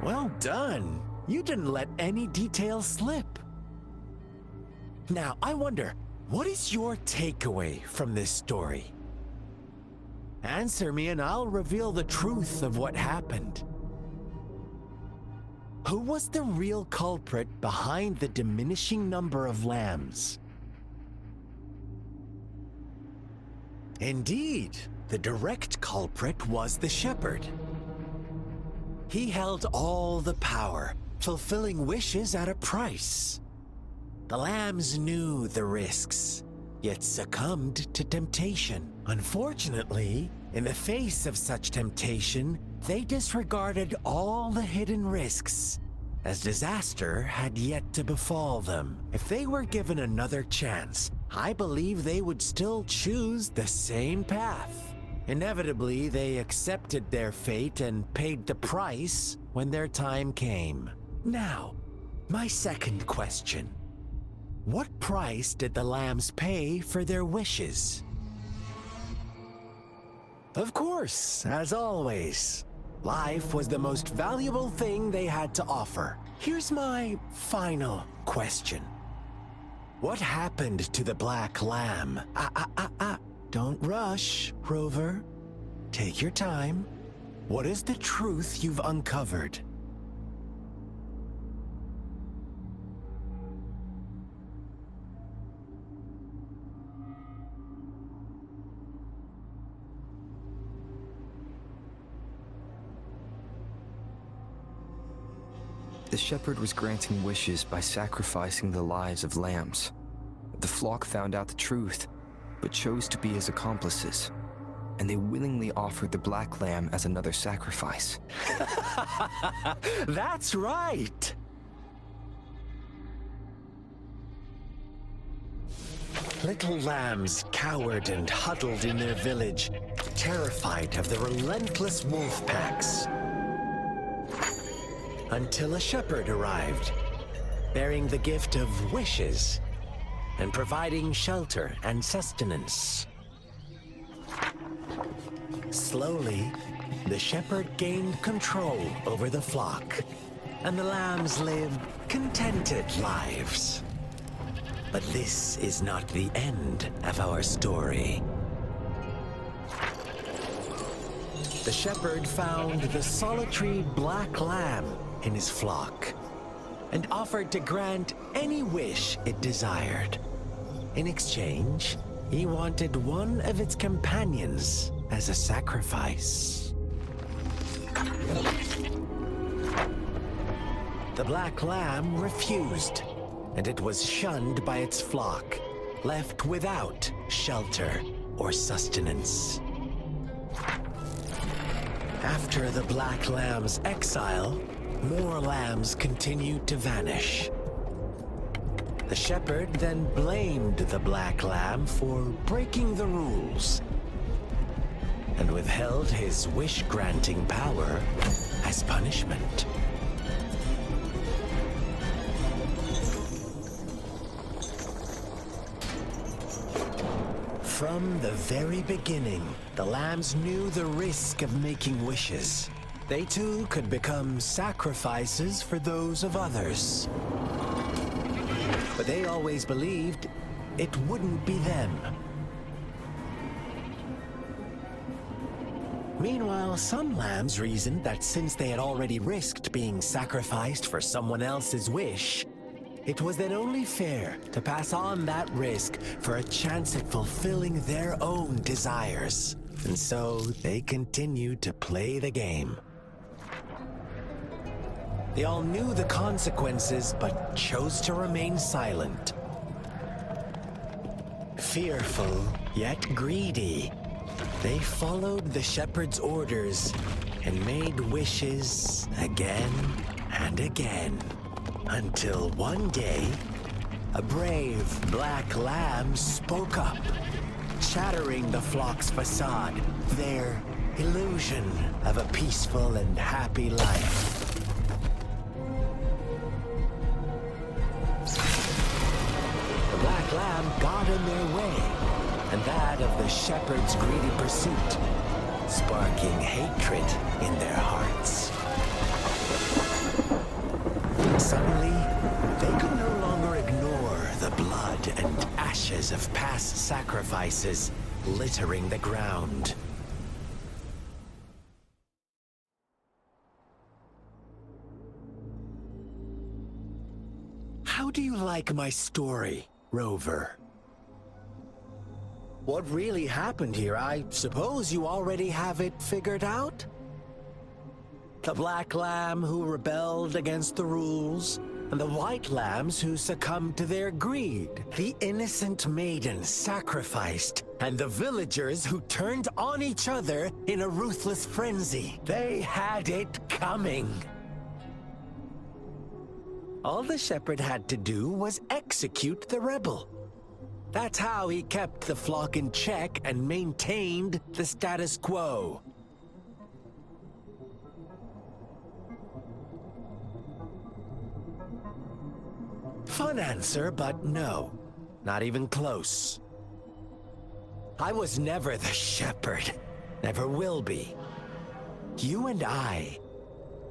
Well done. You didn't let any details slip. Now, I wonder, what is your takeaway from this story? Answer me and I'll reveal the truth of what happened. Who was the real culprit behind the diminishing number of lambs? Indeed, the direct culprit was the shepherd. He held all the power, fulfilling wishes at a price. The lambs knew the risks, yet succumbed to temptation. Unfortunately, in the face of such temptation, they disregarded all the hidden risks, as disaster had yet to befall them. If they were given another chance, I believe they would still choose the same path. Inevitably, they accepted their fate and paid the price when their time came. Now, my second question. What price did the lambs pay for their wishes? Of course, as always, life was the most valuable thing they had to offer. Here's my final question. What happened to the Black Lamb? Don't rush, Rover. Take your time. What is the truth you've uncovered? The shepherd was granting wishes by sacrificing the lives of lambs. The flock found out the truth, but chose to be his accomplices, and they willingly offered the Black Lamb as another sacrifice. That's right! Little lambs cowered and huddled in their village, terrified of the relentless wolf packs. Until a shepherd arrived, bearing the gift of wishes and providing shelter and sustenance. Slowly, the shepherd gained control over the flock, and the lambs lived contented lives. But this is not the end of our story. The shepherd found the solitary Black Lamb in his flock and offered to grant any wish it desired. In exchange, he wanted one of its companions as a sacrifice. The Black Lamb refused, and it was shunned by its flock, left without shelter or sustenance. After the Black Lamb's exile, more lambs continued to vanish. The shepherd then blamed the Black Lamb for breaking the rules and withheld his wish-granting power as punishment. From the very beginning, the lambs knew the risk of making wishes. They too could become sacrifices for those of others. But they always believed it wouldn't be them. Meanwhile, some lambs reasoned that since they had already risked being sacrificed for someone else's wish, It was then only fair to pass on that risk for a chance at fulfilling their own desires. And so they continued to play the game. They all knew the consequences, but chose to remain silent. Fearful, yet greedy, they followed the shepherd's orders and made wishes again and again. Until one day, a brave black lamb spoke up, shattering the flock's facade, their illusion of a peaceful and happy life. The black lamb got in their way, and that of the shepherd's greedy pursuit, sparking hatred in their hearts. Suddenly, they could no longer ignore the blood and ashes of past sacrifices littering the ground. How do you like my story, Rover? What really happened here? I suppose you already have it figured out? The black lamb who rebelled against the rules, and the white lambs who succumbed to their greed. The innocent maiden sacrificed, and the villagers who turned on each other in a ruthless frenzy. They had it coming. All the shepherd had to do was execute the rebel. That's how he kept the flock in check and maintained the status quo. Fun answer, but no. Not even close. I was never the shepherd. Never will be. You and I,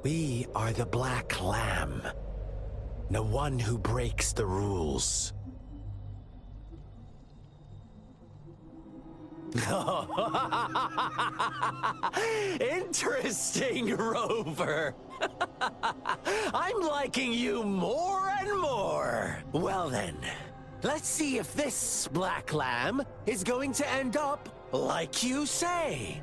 we are the black lamb. The one who breaks the rules. Interesting, Rover. I'm liking you more and more. Well then, let's see if this black lamb is going to end up like you say.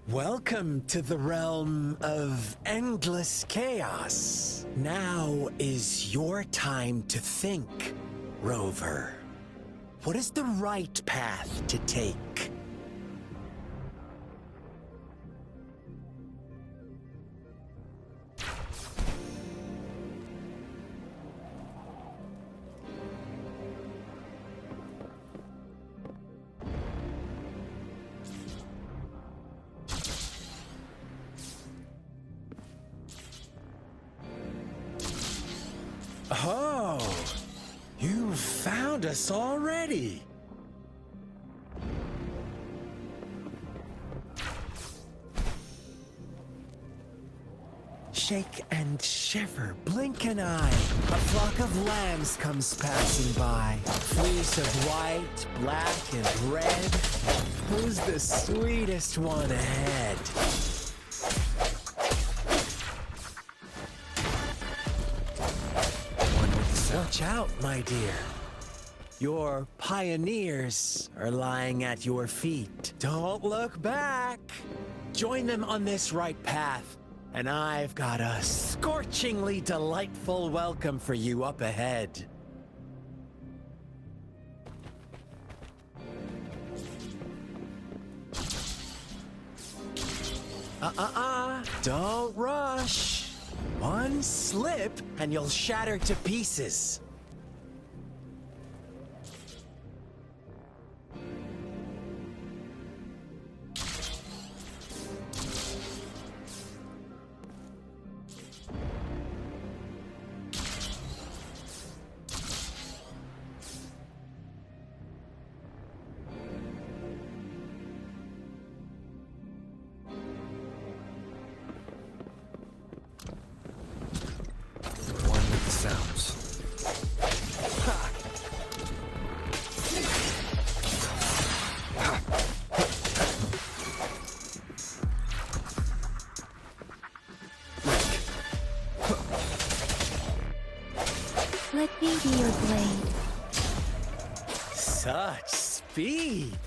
Welcome to the realm of endless chaos. Now is your time to think, Rover. What is the right path to take? Oh, you found us already. Shake and shiver, blink an eye. A flock of lambs comes passing by. Fleece of white, black, and red. Who's the sweetest one ahead? Watch out, my dear. Your pioneers are lying at your feet. Don't look back. Join them on this right path, and I've got a scorchingly delightful welcome for you up ahead. Don't rush. One slip, and you'll shatter to pieces. me be your blade. Such speed!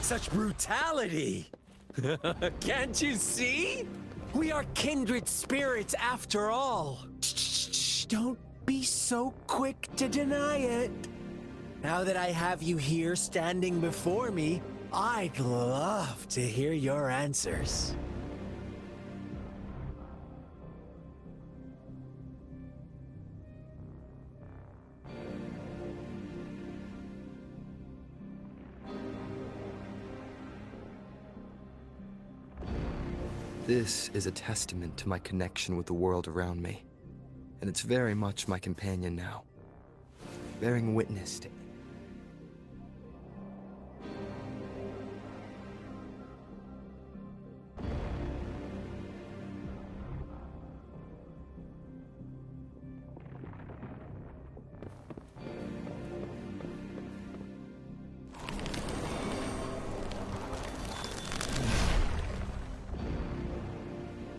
Such brutality! Can't you see? We are kindred spirits after all. Shh, don't be so quick to deny it. Now that I have you here standing before me, I'd love to hear your answers. This is a testament to my connection with the world around me, and it's very much my companion now, bearing witness to.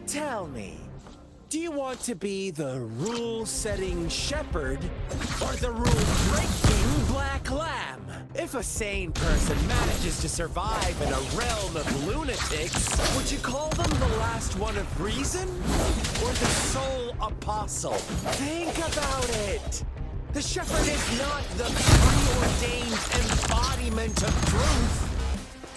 Tell me, do you want to be the rule-setting shepherd or the rule-breaking black lamb? If a sane person manages to survive in a realm of lunatics, would you call them the last one of reason or the sole apostle? Think about it. The shepherd is not the preordained embodiment of truth.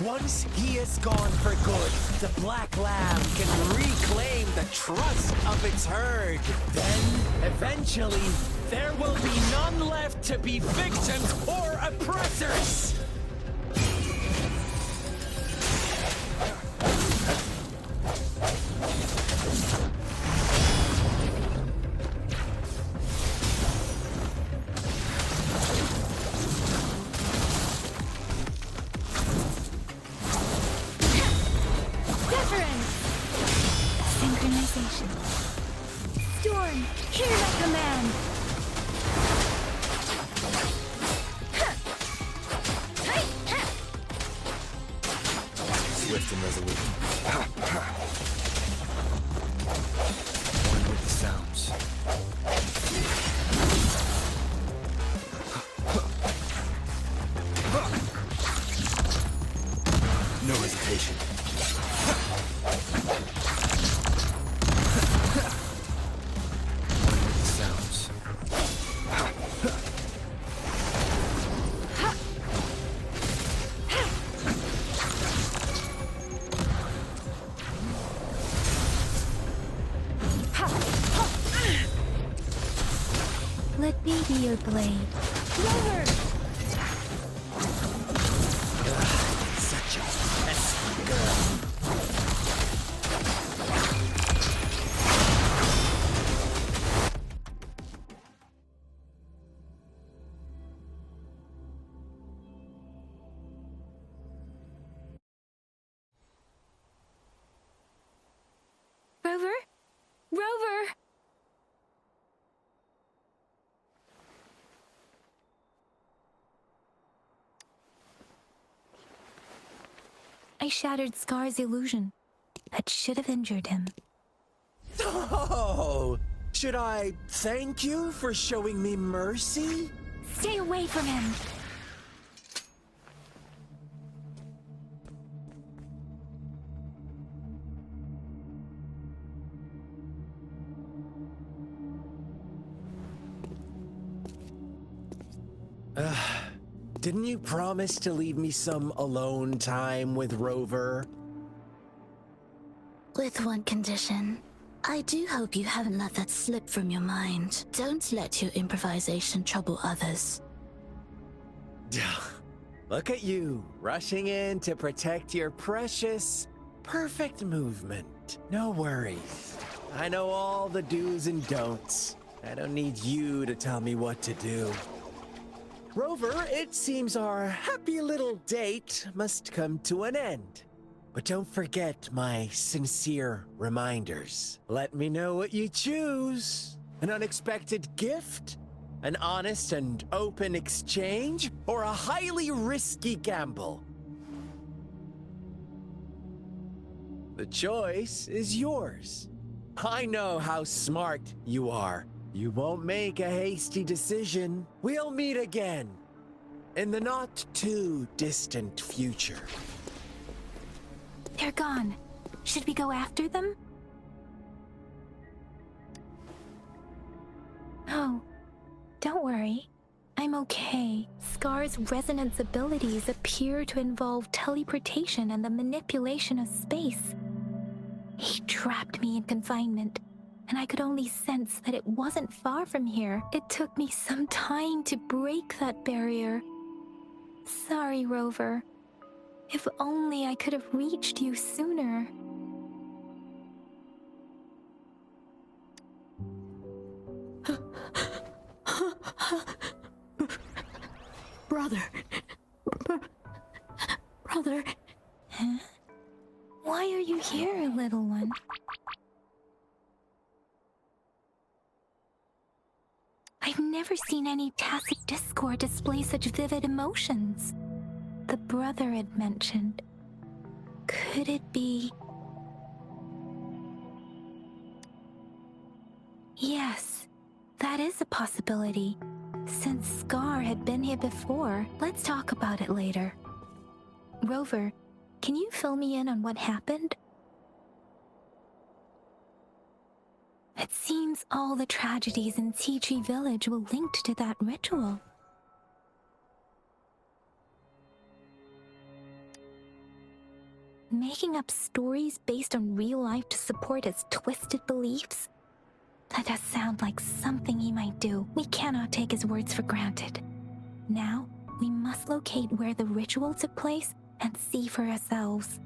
Once he is gone for good, the black lamb can reclaim the trust of its herd. Then, eventually, there will be none left to be victims or oppressors! Synchronization. Storm, hear my command! Swift and resolute. One with the sounds. No hesitation. One with the sounds. Let me be your blade. Rover! Such a pesky girl. Rover? Rover! I shattered Scar's illusion. That should have injured him. Oh! Should I thank you for showing me mercy? Stay away from him! Didn't you promise to leave me some alone time with Rover? With one condition. I do hope you haven't let that slip from your mind. Don't let your improvisation trouble others. Look at you, rushing in to protect your precious, perfect movement. No worries. I know all the do's and don'ts. I don't need you to tell me what to do. Rover, it seems our happy little date must come to an end. But don't forget my sincere reminders. Let me know what you choose. An unexpected gift? An honest and open exchange? Or a highly risky gamble? The choice is yours. I know how smart you are. You won't make a hasty decision. We'll meet again in the not too distant future. They're gone. Should we go after them? Oh, don't worry. I'm okay. Scar's resonance abilities appear to involve teleportation and the manipulation of space. He trapped me in confinement, and I could only sense that it wasn't far from here. It took me some time to break that barrier. Sorry, Rover. If only I could have reached you sooner. Brother. Brother. Huh? Why are you here, little one? I've never seen any tacit discord display such vivid emotions. The brother had mentioned. Could it be... Yes, that is a possibility. Since Scar had been here before, let's talk about it later. Rover, can you fill me in on what happened? It seems all the tragedies in Tea Tree Village were linked to that ritual. Making up stories based on real life to support his twisted beliefs? That does sound like something he might do. We cannot take his words for granted. Now, we must locate where the ritual took place and see for ourselves.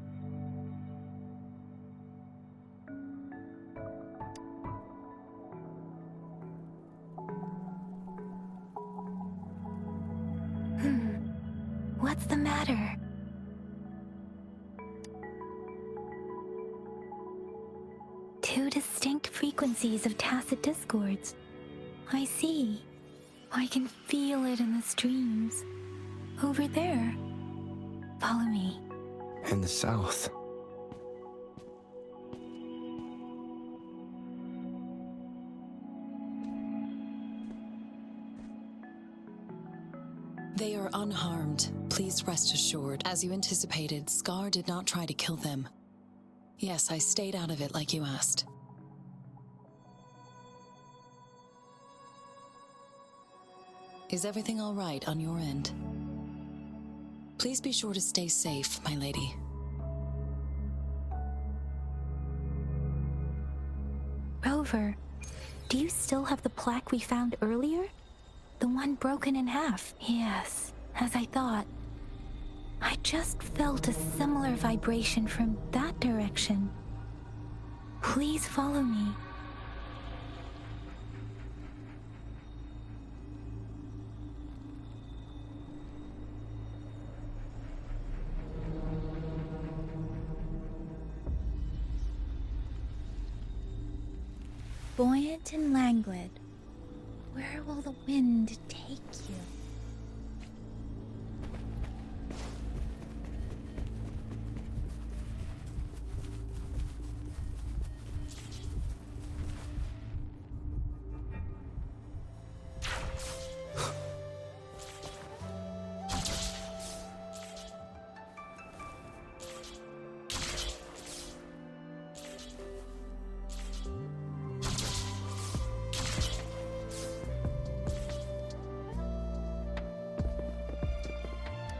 What's the matter? Two distinct frequencies of tacit discords. I see. I can feel it in the streams. Over there. Follow me. In the south. They are unharmed. Please rest assured. As you anticipated, Scar did not try to kill them. Yes, I stayed out of it like you asked. Is everything all right on your end? Please be sure to stay safe, my lady. Rover, do you still have the plaque we found earlier? The one broken in half? Yes, as I thought. I just felt a similar vibration from that direction. Please follow me. Buoyant and languid, where will the wind take you?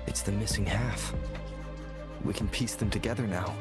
It's the missing half. We can piece them together now.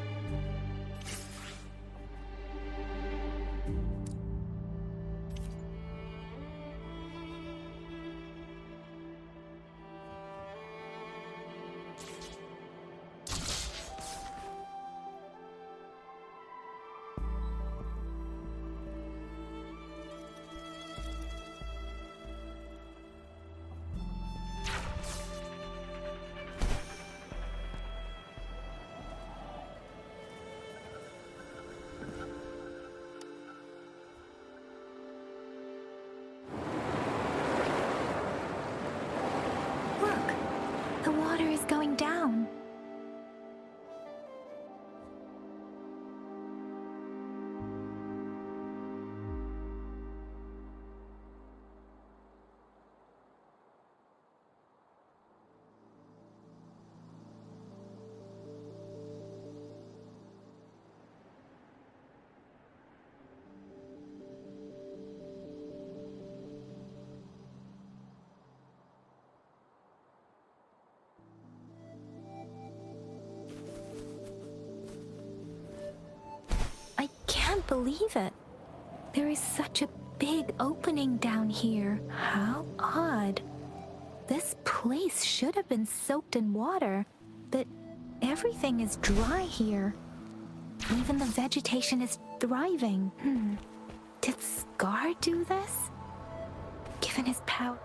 can't believe it. There is such a big opening down here. How odd. This place should have been soaked in water, but everything is dry here. Even the vegetation is thriving. Did Scar do this? Given his power...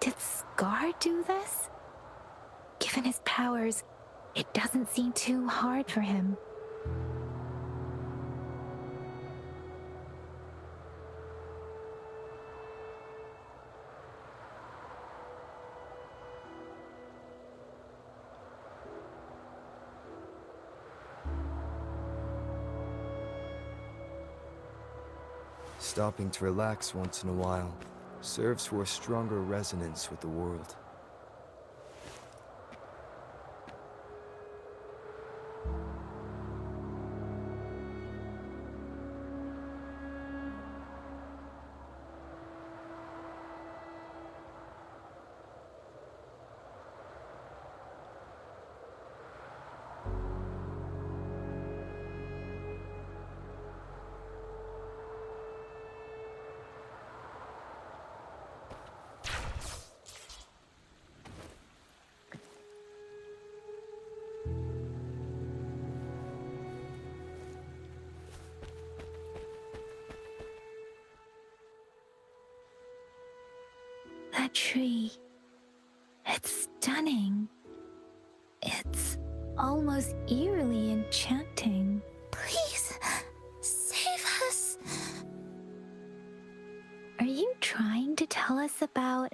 Did Scar do this? Given his powers, it doesn't seem too hard for him. Stopping to relax once in a while serves for a stronger resonance with the world. That tree. It's stunning. It's almost eerily enchanting. Please, save us. Are you trying to tell us about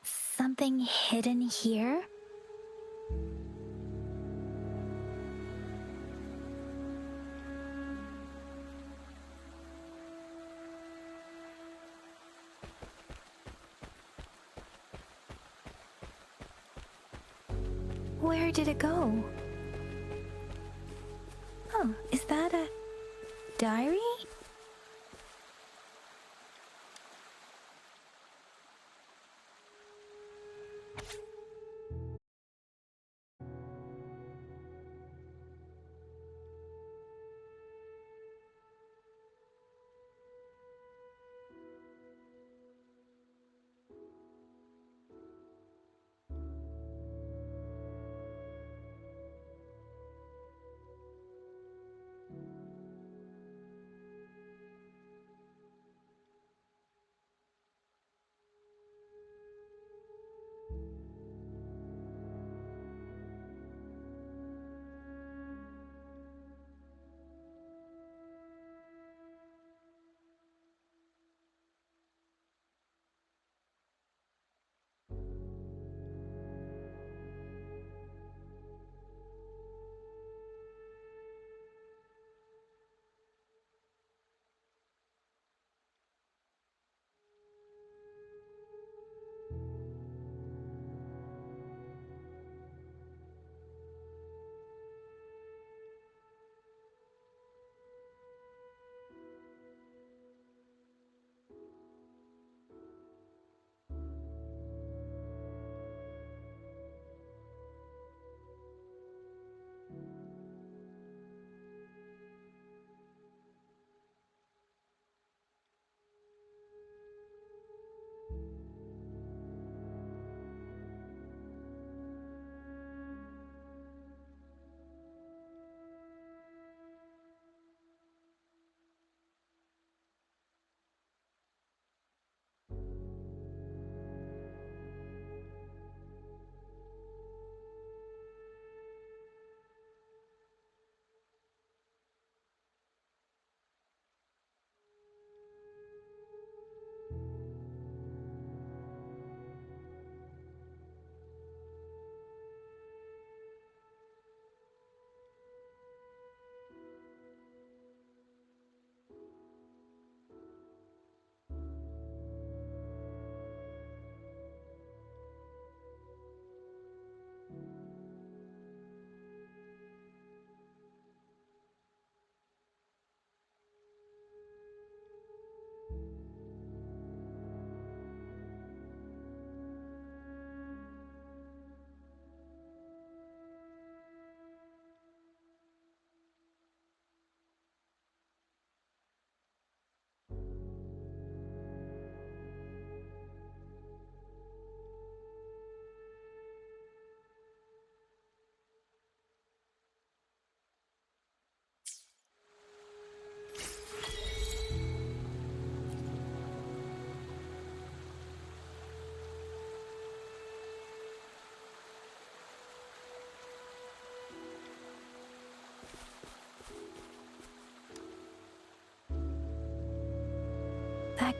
something hidden here? Where did it go? Oh, is that a diary?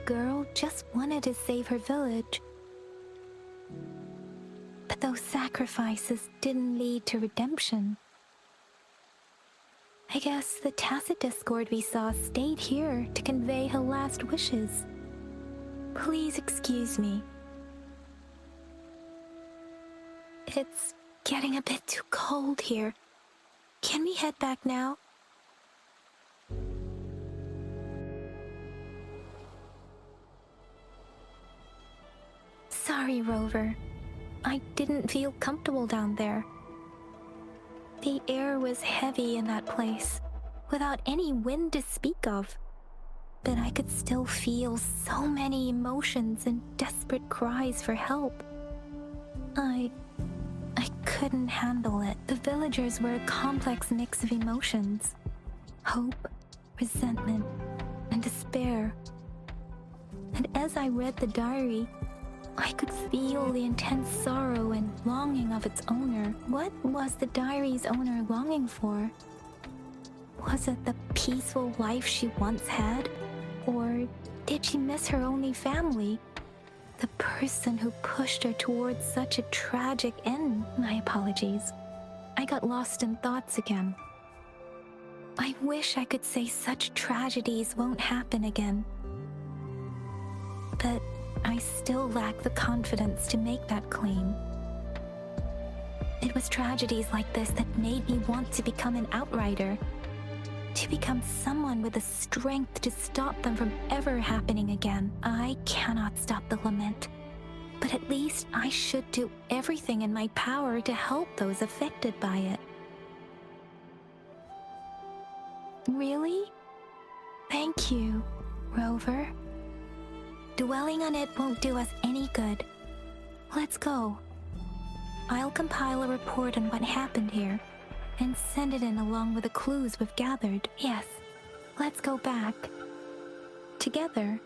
girl just wanted to save her village. But those sacrifices didn't lead to redemption. I guess the tacit discord we saw stayed here to convey her last wishes. Please excuse me. It's getting a bit too cold here. Can we head back now? Sorry, Rover. I didn't feel comfortable down there. The air was heavy in that place, without any wind to speak of. But I could still feel so many emotions and desperate cries for help. I couldn't handle it. The villagers were a complex mix of emotions. Hope, resentment, and despair. And as I read the diary, I could feel the intense sorrow and longing of its owner. What was the diary's owner longing for? Was it the peaceful life she once had? Or did she miss her only family? The person who pushed her towards such a tragic end. My apologies. I got lost in thoughts again. I wish I could say such tragedies won't happen again. But I still lack the confidence to make that claim. It was tragedies like this that made me want to become an outrider. To become someone with the strength to stop them from ever happening again. I cannot stop the lament, but at least I should do everything in my power to help those affected by it. Really? Thank you, Rover. Dwelling on it won't do us any good. Let's go. I'll compile a report on what happened here and send it in along with the clues we've gathered. Yes, let's go back. Together.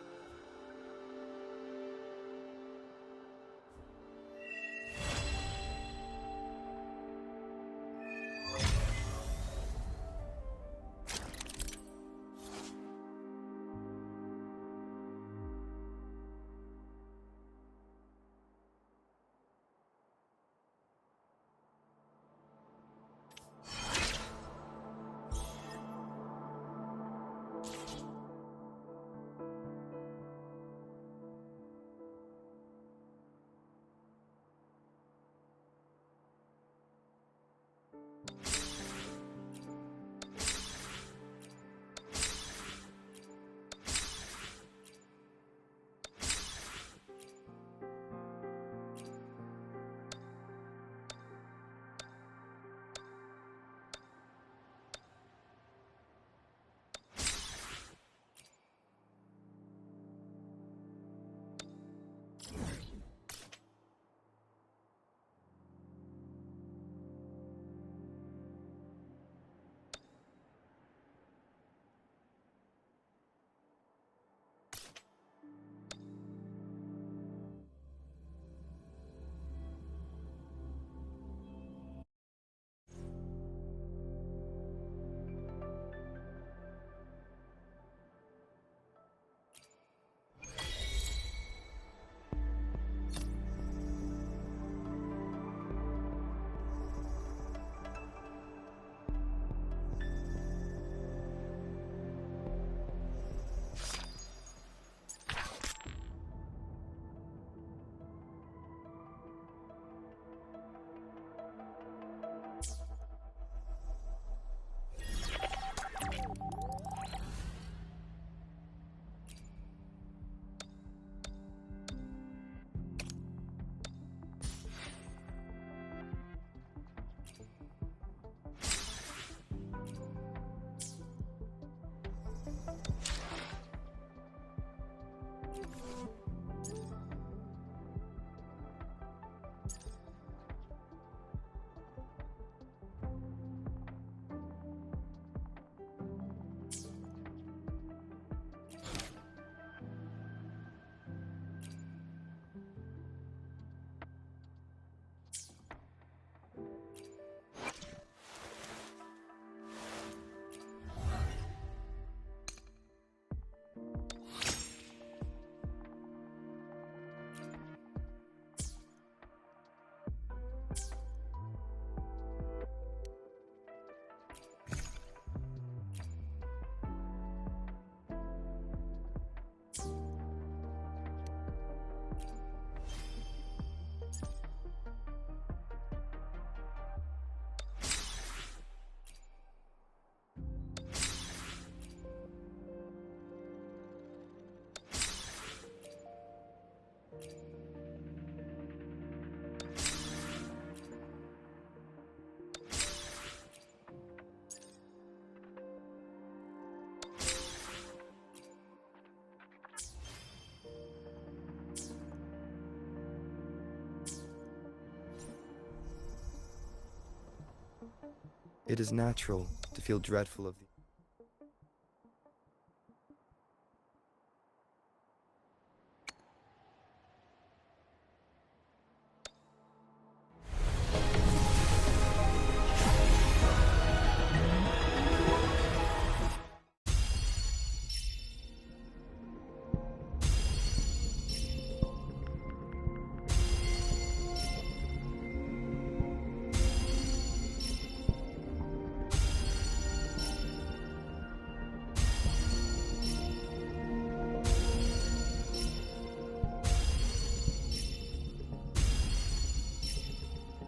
It is natural to feel dreadful of the...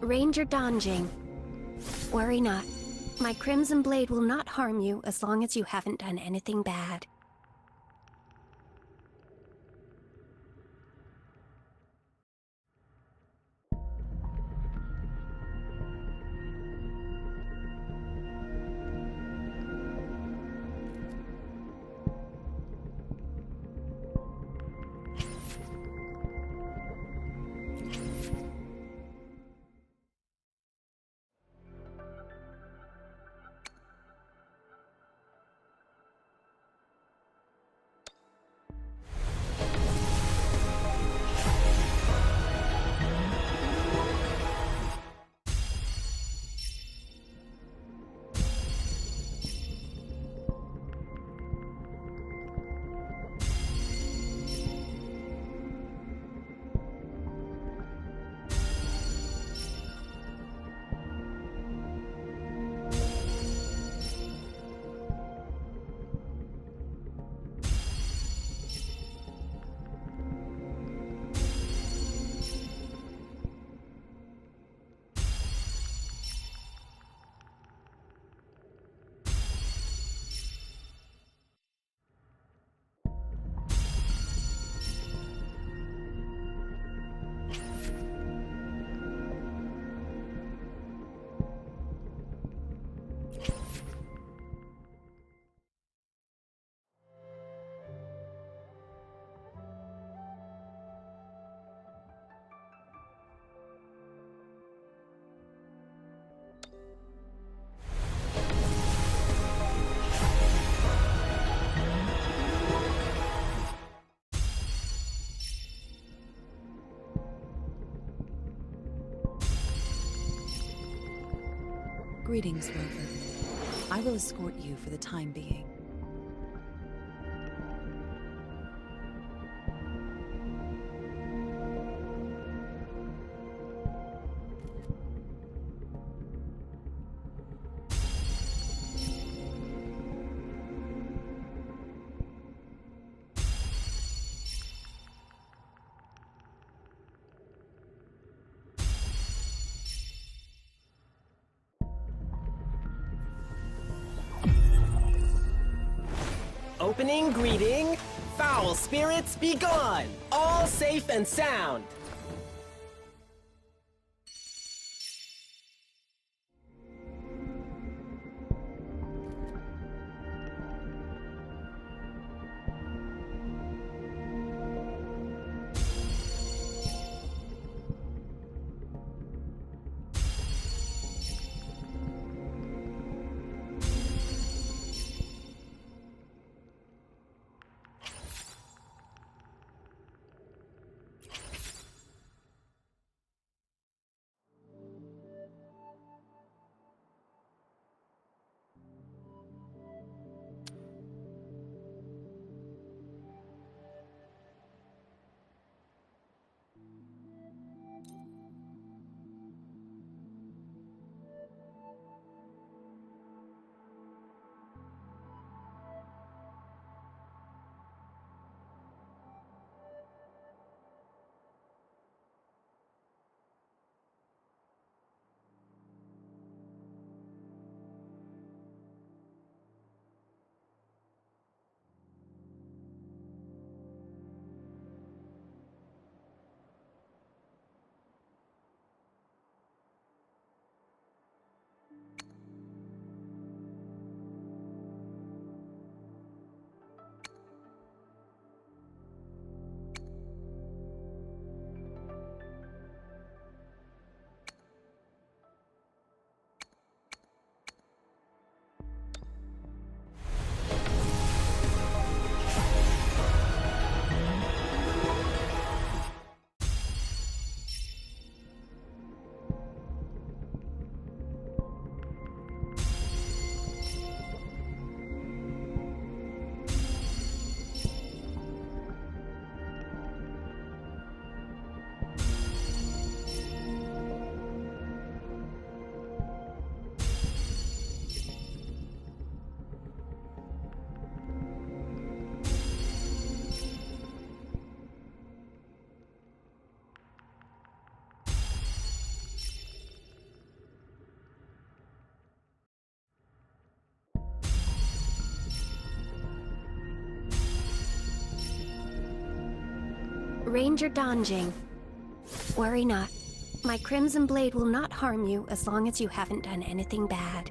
Ranger Donjing. Worry not. My Crimson Blade will not harm you as long as you haven't done anything bad. Greetings, Rover. I will escort you for the time being. Opening greeting, foul spirits be gone, all safe and sound. Ranger Donjing. Worry not. My Crimson Blade will not harm you as long as you haven't done anything bad.